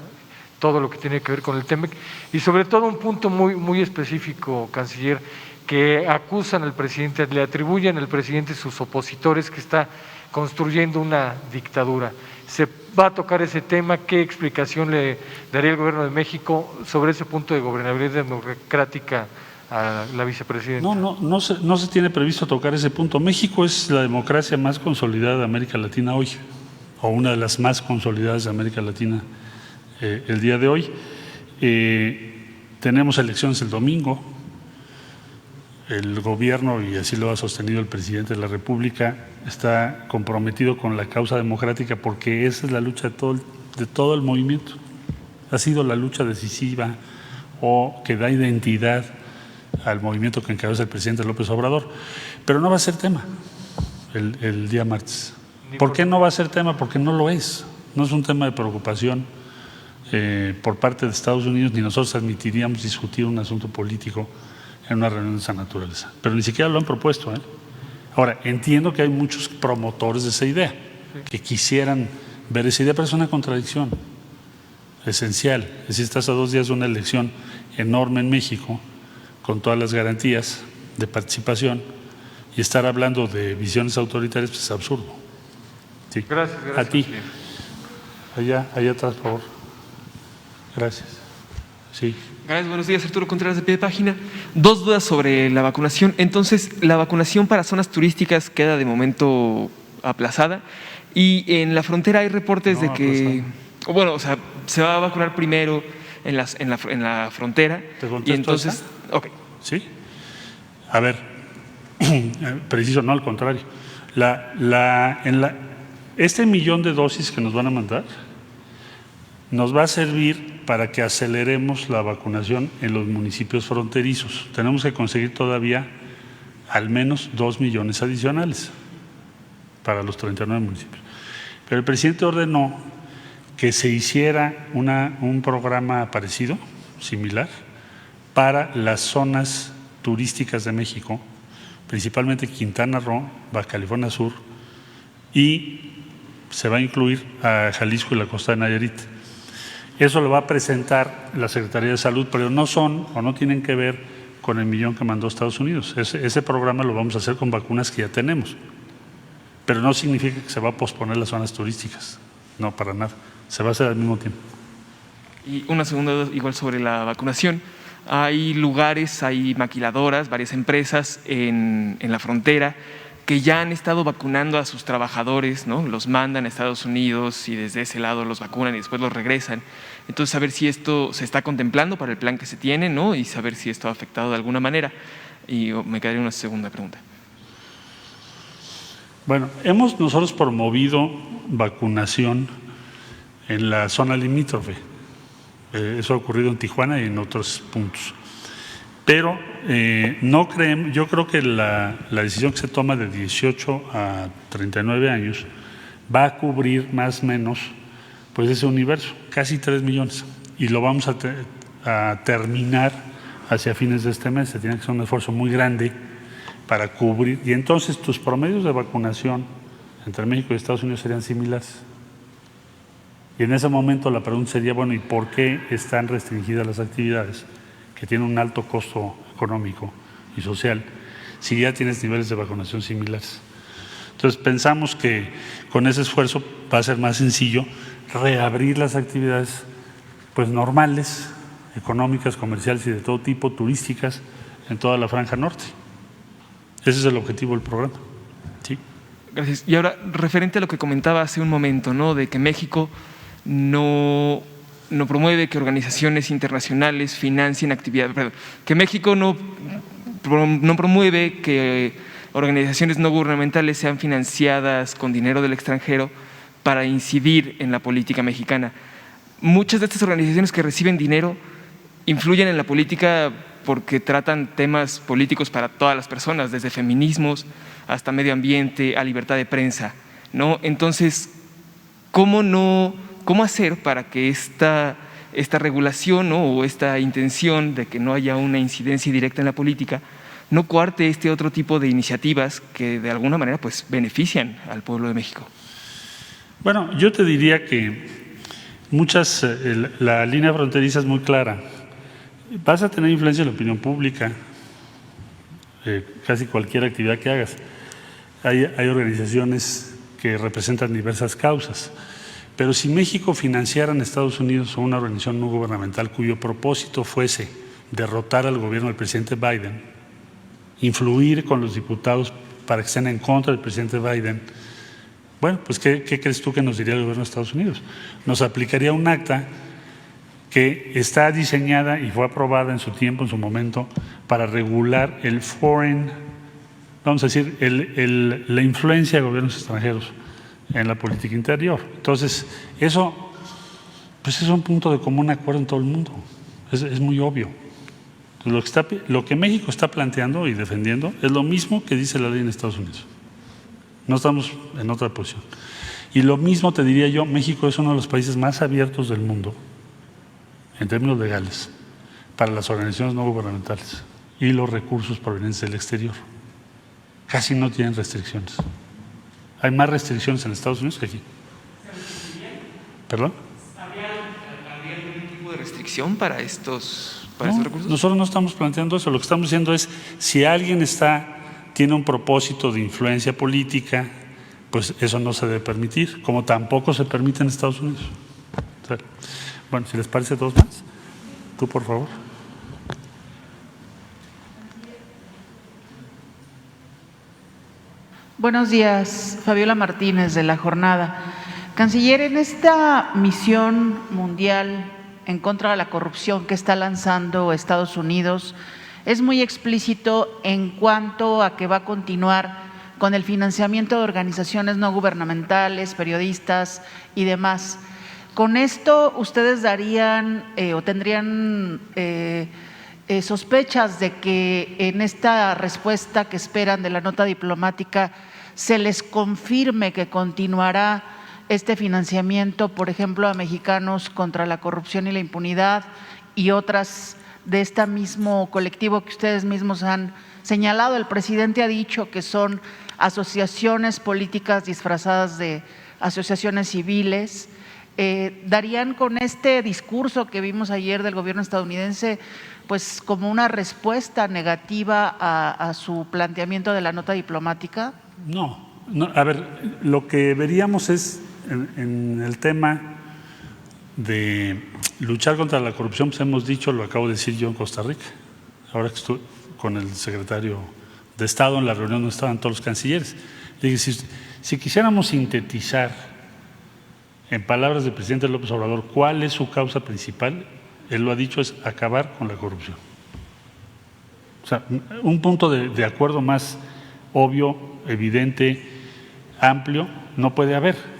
todo lo que tiene que ver con el TEMEC y sobre todo un punto muy específico, canciller, que acusan al presidente, le atribuyen al presidente sus opositores que está construyendo una dictadura. ¿Se va a tocar ese tema? ¿Qué explicación le daría el Gobierno de México sobre ese punto de gobernabilidad democrática a la vicepresidenta? No se tiene previsto tocar ese punto. México es la democracia más consolidada de América Latina hoy, o una de las más consolidadas de América Latina el día de hoy. Tenemos elecciones el domingo. El gobierno, y así lo ha sostenido el presidente de la República, está comprometido con la causa democrática porque esa es la lucha de todo el movimiento. Ha sido la lucha decisiva o que da identidad al movimiento que encabeza el presidente López Obrador. Pero no va a ser tema el día martes. ¿Por qué no va a ser tema? Porque no lo es. No es un tema de preocupación por parte de Estados Unidos, ni nosotros admitiríamos discutir un asunto político en una reunión de esa naturaleza, pero ni siquiera lo han propuesto. Ahora, entiendo que hay muchos promotores de esa idea, que quisieran ver esa idea, pero es una contradicción esencial. Es decir, estás a 2 días de una elección enorme en México, con todas las garantías de participación, y estar hablando de visiones autoritarias pues es absurdo. Sí. Gracias. A ti. Allá atrás, por favor. Gracias. Sí. Gracias, buenos días, Arturo Contreras de Pie de Página. 2 dudas sobre la vacunación. Entonces, la vacunación para zonas turísticas queda de momento aplazada y en la frontera hay reportes de que, bueno, o sea, se va a vacunar primero en la frontera. ¿Te contesto y entonces, esa? ok. Sí. A ver, preciso, no, al contrario. Este 1 millón de dosis que nos van a mandar nos va a servir para que aceleremos la vacunación en los municipios fronterizos. Tenemos que conseguir todavía al menos 2 millones adicionales para los 39 municipios. Pero el presidente ordenó que se hiciera un programa parecido, similar, para las zonas turísticas de México, principalmente Quintana Roo, Baja California Sur, y se va a incluir a Jalisco y la costa de Nayarit. Eso lo va a presentar la Secretaría de Salud, pero no son o no tienen que ver con el 1 millón que mandó Estados Unidos. Ese programa lo vamos a hacer con vacunas que ya tenemos, pero no significa que se va a posponer las zonas turísticas, no, para nada, se va a hacer al mismo tiempo. Y una segunda duda igual sobre la vacunación. Hay lugares, hay maquiladoras, varias empresas en la frontera que ya han estado vacunando a sus trabajadores, ¿no? Los mandan a Estados Unidos y desde ese lado los vacunan y después los regresan. Entonces, saber si esto se está contemplando para el plan que se tiene, ¿no? Y saber si esto ha afectado de alguna manera. Y me quedaría una segunda pregunta. Bueno, hemos nosotros promovido vacunación en la zona limítrofe. Eso ha ocurrido en Tijuana y en otros puntos. Pero no creemos, yo creo que la decisión que se toma de 18 a 39 años va a cubrir más o menos pues ese universo, casi 3 millones. Y lo vamos a terminar hacia fines de este mes. Se tiene que hacer un esfuerzo muy grande para cubrir. Y entonces tus promedios de vacunación entre México y Estados Unidos serían similares. Y en ese momento la pregunta sería, bueno, ¿y por qué están restringidas las actividades que tienen un alto costo económico y social si ya tienes niveles de vacunación similares? Entonces pensamos que con ese esfuerzo va a ser más sencillo reabrir las actividades pues normales, económicas, comerciales y de todo tipo, turísticas, en toda la franja norte. Ese es el objetivo del programa. Sí. Gracias. Y ahora, referente a lo que comentaba hace un momento, ¿no?, de que México no promueve que organizaciones internacionales financien actividades, perdón, que México no promueve que organizaciones no gubernamentales sean financiadas con dinero del extranjero para incidir en la política mexicana. Muchas de estas organizaciones que reciben dinero influyen en la política porque tratan temas políticos para todas las personas, desde feminismos hasta medio ambiente, a libertad de prensa, ¿no? Entonces, ¿cómo hacer para que esta regulación, ¿no?, o esta intención de que no haya una incidencia directa en la política no coarte este otro tipo de iniciativas que de alguna manera pues benefician al pueblo de México? Bueno, yo te diría que la línea fronteriza es muy clara. Vas a tener influencia en la opinión pública, casi cualquier actividad que hagas. Hay organizaciones que representan diversas causas, pero si México financiara en Estados Unidos una organización no gubernamental cuyo propósito fuese derrotar al gobierno del presidente Biden, influir con los diputados para que estén en contra del presidente Biden, bueno, pues ¿qué crees tú que nos diría el gobierno de Estados Unidos? Nos aplicaría un acta que está diseñada y fue aprobada en su tiempo, en su momento, para regular el foreign, vamos a decir, la influencia de gobiernos extranjeros en la política interior. Entonces, eso pues es un punto de común acuerdo en todo el mundo, es muy obvio. Lo que México está planteando y defendiendo es lo mismo que dice la ley en Estados Unidos. No estamos en otra posición. Y lo mismo te diría yo, México es uno de los países más abiertos del mundo en términos legales para las organizaciones no gubernamentales y los recursos provenientes del exterior. Casi no tienen restricciones. Hay más restricciones en Estados Unidos que aquí. ¿Perdón? ¿Habría algún tipo de restricción para estos recursos? Nosotros no estamos planteando eso. Lo que estamos diciendo es, si alguien tiene un propósito de influencia política, pues eso no se debe permitir, como tampoco se permite en Estados Unidos. O sea, bueno, si les parece, dos más. Tú, por favor. Buenos días, Fabiola Martínez de La Jornada. Canciller, en esta misión mundial en contra de la corrupción que está lanzando Estados Unidos, es muy explícito en cuanto a que va a continuar con el financiamiento de organizaciones no gubernamentales, periodistas y demás. Con esto, ¿ustedes darían o tendrían sospechas de que en esta respuesta que esperan de la nota diplomática se les confirme que continuará este financiamiento, por ejemplo, a Mexicanos contra la Corrupción y la Impunidad y otras de este mismo colectivo que ustedes mismos han señalado? El presidente ha dicho que son asociaciones políticas disfrazadas de asociaciones civiles. ¿Darían con este discurso que vimos ayer del gobierno estadounidense pues como una respuesta negativa a su planteamiento de la nota diplomática? No, a ver, lo que veríamos es en el tema de luchar contra la corrupción, pues hemos dicho, lo acabo de decir yo en Costa Rica, ahora que estoy con el secretario de Estado en la reunión donde estaban todos los cancilleres. Le dije, si quisiéramos sintetizar en palabras del presidente López Obrador cuál es su causa principal, él lo ha dicho, es acabar con la corrupción. O sea, un punto de acuerdo más obvio, evidente, amplio, no puede haber.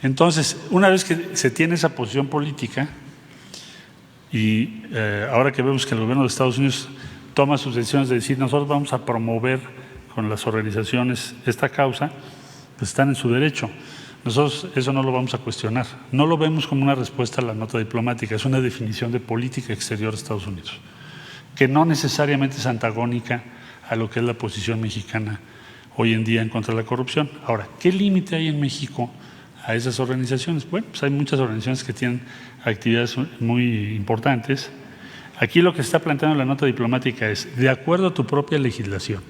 Entonces, una vez que se tiene esa posición política y ahora que vemos que el gobierno de Estados Unidos toma sus decisiones de decir nosotros vamos a promover con las organizaciones esta causa, pues están en su derecho. Nosotros eso no lo vamos a cuestionar. No lo vemos como una respuesta a la nota diplomática, es una definición de política exterior de Estados Unidos, que no necesariamente es antagónica a lo que es la posición mexicana hoy en día en contra de la corrupción. Ahora, ¿qué límite hay en México a esas organizaciones? Bueno, pues hay muchas organizaciones que tienen actividades muy importantes. Aquí lo que está planteando la nota diplomática es, de acuerdo a tu propia legislación,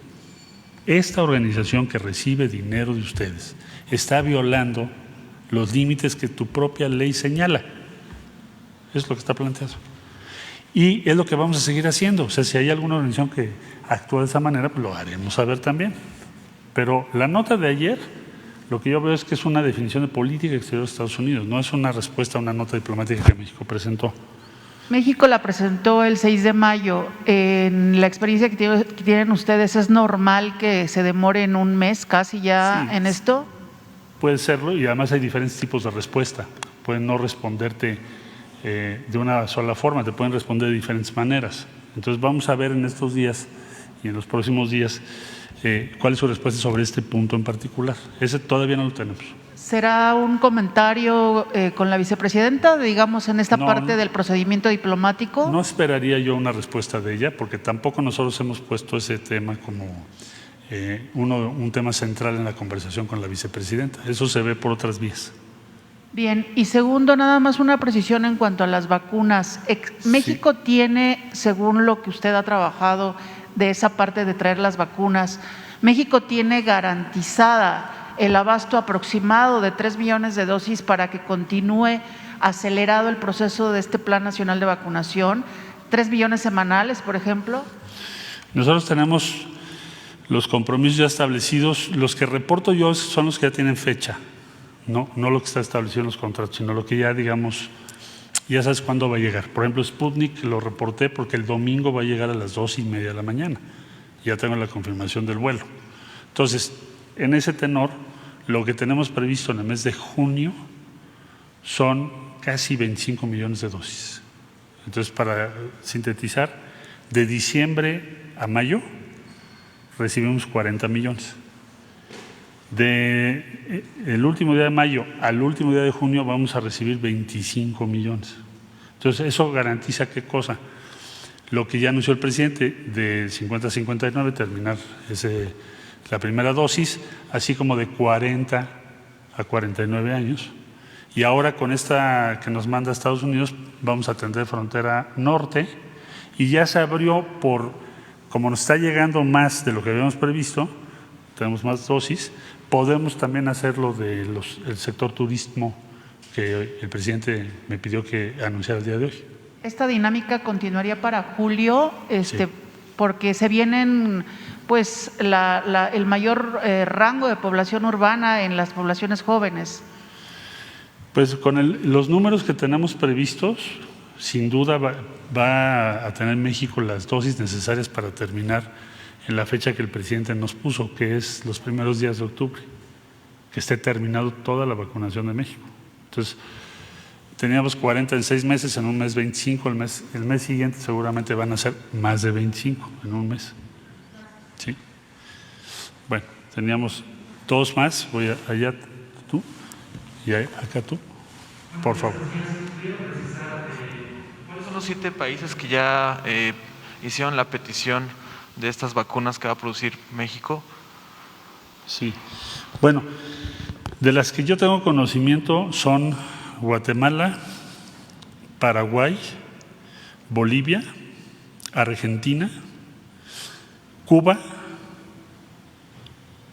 esta organización que recibe dinero de ustedes está violando los límites que tu propia ley señala. Es lo que está planteado. Y es lo que vamos a seguir haciendo. O sea, si hay alguna organización que actúa de esa manera, pues lo haremos saber también. Pero la nota de ayer, lo que yo veo es que es una definición de política exterior de Estados Unidos, no es una respuesta a una nota diplomática que México presentó. México la presentó el 6 de mayo. En la experiencia que tienen ustedes, ¿es normal que se demore un mes casi ya en esto? Puede serlo, y además hay diferentes tipos de respuesta. Pueden no responderte de una sola forma, te pueden responder de diferentes maneras. Entonces vamos a ver en estos días y en los próximos días cuál es su respuesta sobre este punto en particular. Ese todavía no lo tenemos. ¿Será un comentario con la vicepresidenta, digamos, en esta parte del procedimiento diplomático? No esperaría yo una respuesta de ella, porque tampoco nosotros hemos puesto ese tema como un tema central en la conversación con la vicepresidenta. Eso se ve por otras vías. Bien, y segundo, nada más una precisión en cuanto a las vacunas. México tiene, según lo que usted ha trabajado de esa parte de traer las vacunas, México tiene garantizada el abasto aproximado de 3 millones de dosis para que continúe acelerado el proceso de este Plan Nacional de Vacunación, 3 millones semanales, por ejemplo. Nosotros tenemos los compromisos ya establecidos, los que reporto yo son los que ya tienen fecha, no lo que está establecido en los contratos, sino lo que ya, digamos, ya sabes cuándo va a llegar. Por ejemplo, Sputnik lo reporté porque el domingo va a llegar a las 2:30 de la mañana. Ya tengo la confirmación del vuelo. Entonces, en ese tenor, lo que tenemos previsto en el mes de junio son casi 25 millones de dosis. Entonces, para sintetizar, de diciembre a recibimos 40 millones. El último día de mayo al último día de junio vamos a recibir 25 millones. Entonces, eso garantiza ¿qué cosa? Lo que ya anunció el presidente, de 50 a 59, terminar la primera dosis, así como de 40 a 49 años. Y ahora con esta que nos manda Estados Unidos, vamos a atender frontera norte, y ya se abrió como nos está llegando más de lo que habíamos previsto, tenemos más dosis, podemos también hacer lo del sector turismo que el presidente me pidió que anunciara el día de hoy. ¿Esta dinámica continuaría para julio? Sí. Porque se vienen pues el mayor rango de población urbana en las poblaciones jóvenes. Pues con los números que tenemos previstos, sin duda va a tener México las dosis necesarias para terminar en la fecha que el presidente nos puso, que es los primeros días de octubre, que esté terminado toda la vacunación de México. Entonces, teníamos 40 en 6 meses, en un mes 25, el mes siguiente seguramente van a ser más de 25 en un mes. ¿Sí? Bueno, teníamos 2 más, voy allá tú y acá tú, por favor. ¿Cuáles son los 7 países que ya hicieron la petición de estas vacunas que va a producir México? Sí, bueno, de las que yo tengo conocimiento son Guatemala, Paraguay, Bolivia, Argentina, Cuba,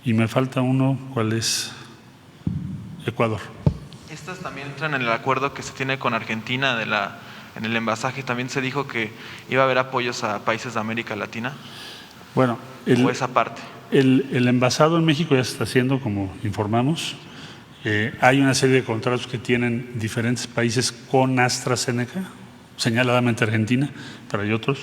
y me falta uno, ¿cuál es? Ecuador. Estas también entran en el acuerdo que se tiene con Argentina en el envasaje. También se dijo que iba a haber apoyos a países de América Latina. Bueno, o esa parte. El envasado en México ya se está haciendo, como informamos. Hay una serie de contratos que tienen diferentes países con AstraZeneca, señaladamente Argentina, pero hay otros,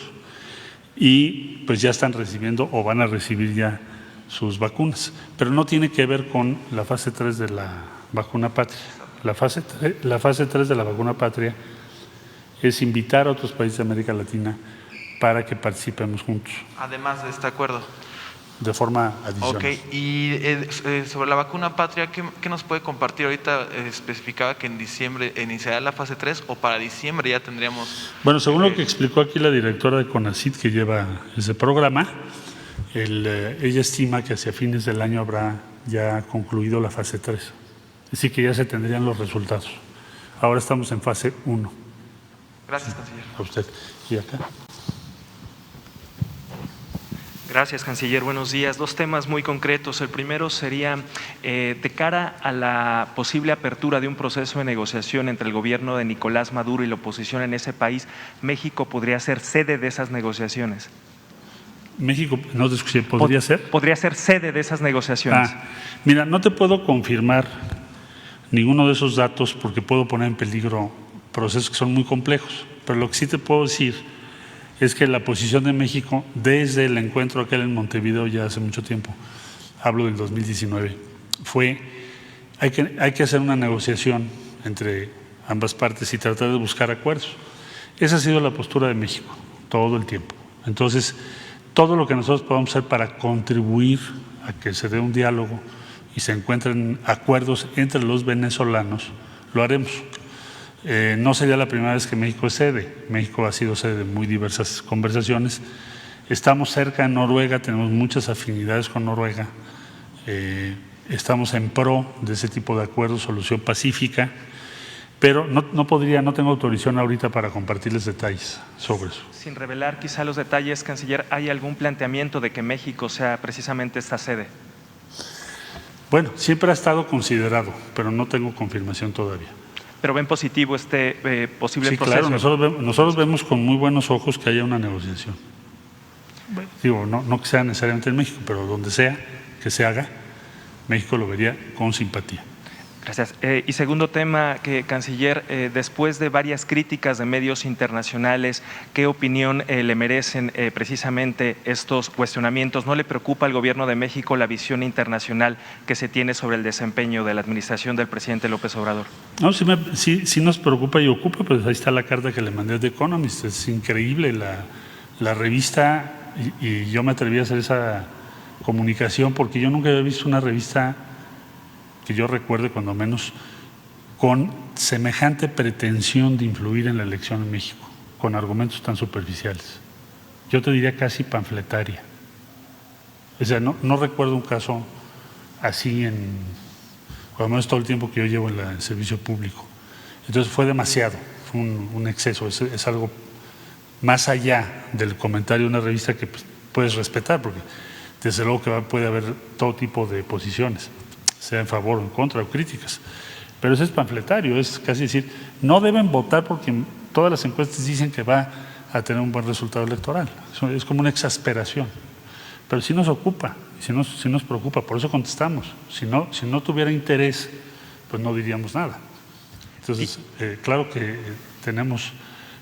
y pues ya están recibiendo o van a recibir ya sus vacunas, pero no tiene que ver con la fase 3 de la vacuna patria. La fase 3 de la vacuna patria es invitar a otros países de América Latina para que participemos juntos. Además de este acuerdo. de forma adicional. Ok, y sobre la vacuna patria, ¿qué nos puede compartir? Ahorita especificaba que en diciembre iniciará la fase 3 o para diciembre ya tendríamos… Bueno, según lo que explicó aquí la directora de CONACYT que lleva ese programa, ella estima que hacia fines del año habrá ya concluido la fase 3, así que ya se tendrían los resultados. Ahora estamos en fase 1. Gracias, canciller. A usted. ¿Y acá? Gracias, canciller. Buenos días. Dos temas muy concretos. El primero sería, de cara a la posible apertura de un proceso de negociación entre el gobierno de Nicolás Maduro y la oposición en ese país, ¿México podría ser sede de esas negociaciones? México, no te escuché, ¿podría ser? Podría ser sede de esas negociaciones. Mira, no te puedo confirmar ninguno de esos datos porque puedo poner en peligro procesos que son muy complejos, pero lo que sí te puedo decir es que la posición de México desde el encuentro aquel en Montevideo ya hace mucho tiempo, hablo del 2019, fue hay que hacer una negociación entre ambas partes y tratar de buscar acuerdos. Esa ha sido la postura de México todo el tiempo. Entonces, todo lo que nosotros podamos hacer para contribuir a que se dé un diálogo y se encuentren acuerdos entre los venezolanos, lo haremos. No sería la primera vez que México es sede. México ha sido sede de muy diversas conversaciones. Estamos cerca de Noruega, tenemos muchas afinidades con Noruega. Estamos en pro de ese tipo de acuerdos, solución pacífica, pero no tengo autorización ahorita para compartirles detalles sobre eso. Sin revelar quizá los detalles, canciller, ¿hay algún planteamiento de que México sea precisamente esta sede? Bueno, siempre ha estado considerado, pero no tengo confirmación todavía. ¿Pero ven positivo este posible sí, proceso? Claro, nosotros vemos con muy buenos ojos que haya una negociación. Digo, no que sea necesariamente en México, pero donde sea que se haga, México lo vería con simpatía. Gracias. Y segundo tema, canciller, después de varias críticas de medios internacionales, ¿qué opinión le merecen precisamente estos cuestionamientos? ¿No le preocupa al Gobierno de México la visión internacional que se tiene sobre el desempeño de la administración del presidente López Obrador? No, sí nos preocupa y ocupa, pues ahí está la carta que le mandé a The Economist. Es increíble la revista y yo me atreví a hacer esa comunicación porque yo nunca había visto una revista que yo recuerde, cuando menos, con semejante pretensión de influir en la elección en México, con argumentos tan superficiales. Yo te diría casi panfletaria. O sea, no recuerdo un caso así cuando menos todo el tiempo que yo llevo en el servicio público. Entonces fue demasiado, fue un exceso, es algo más allá del comentario de una revista que pues, puedes respetar, porque desde luego que puede haber todo tipo de posiciones, sea en favor o en contra o críticas, pero eso es panfletario, es casi decir, no deben votar porque todas las encuestas dicen que va a tener un buen resultado electoral. Eso es como una exasperación, pero sí nos ocupa, sí nos preocupa, por eso contestamos. Si no tuviera interés, pues no diríamos nada. Entonces, claro que tenemos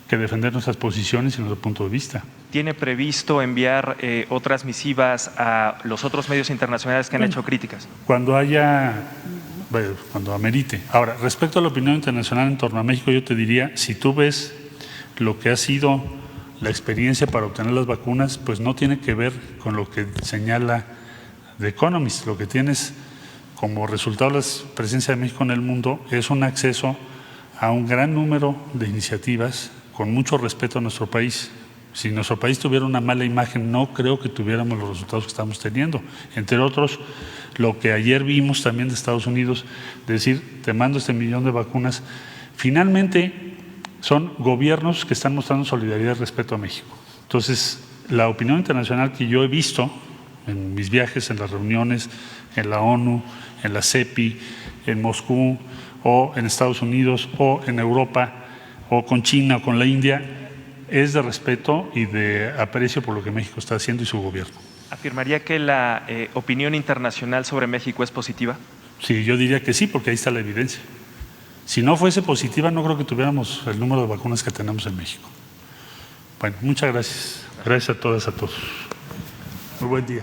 que defender nuestras posiciones y nuestro punto de vista. ¿Tiene previsto enviar otras misivas a los otros medios internacionales que han hecho críticas? Cuando amerite. Ahora, respecto a la opinión internacional en torno a México, yo te diría, si tú ves lo que ha sido la experiencia para obtener las vacunas, pues no tiene que ver con lo que señala The Economist. Lo que tienes como resultado de la presencia de México en el mundo es un acceso a un gran número de iniciativas con mucho respeto a nuestro país. Si nuestro país tuviera una mala imagen, no creo que tuviéramos los resultados que estamos teniendo. Entre otros, lo que ayer vimos también de Estados Unidos, decir, te mando 1 millón de vacunas, finalmente son gobiernos que están mostrando solidaridad y respeto a México. Entonces, la opinión internacional que yo he visto en mis viajes, en las reuniones, en la ONU, en la CEPI, en Moscú, o en Estados Unidos, o en Europa, o con China, o con la India, es de respeto y de aprecio por lo que México está haciendo y su gobierno. ¿Afirmaría que la opinión internacional sobre México es positiva? Sí, yo diría que sí, porque ahí está la evidencia. Si no fuese positiva, no creo que tuviéramos el número de vacunas que tenemos en México. Bueno, muchas gracias. Gracias a todas, a todos. Muy buen día.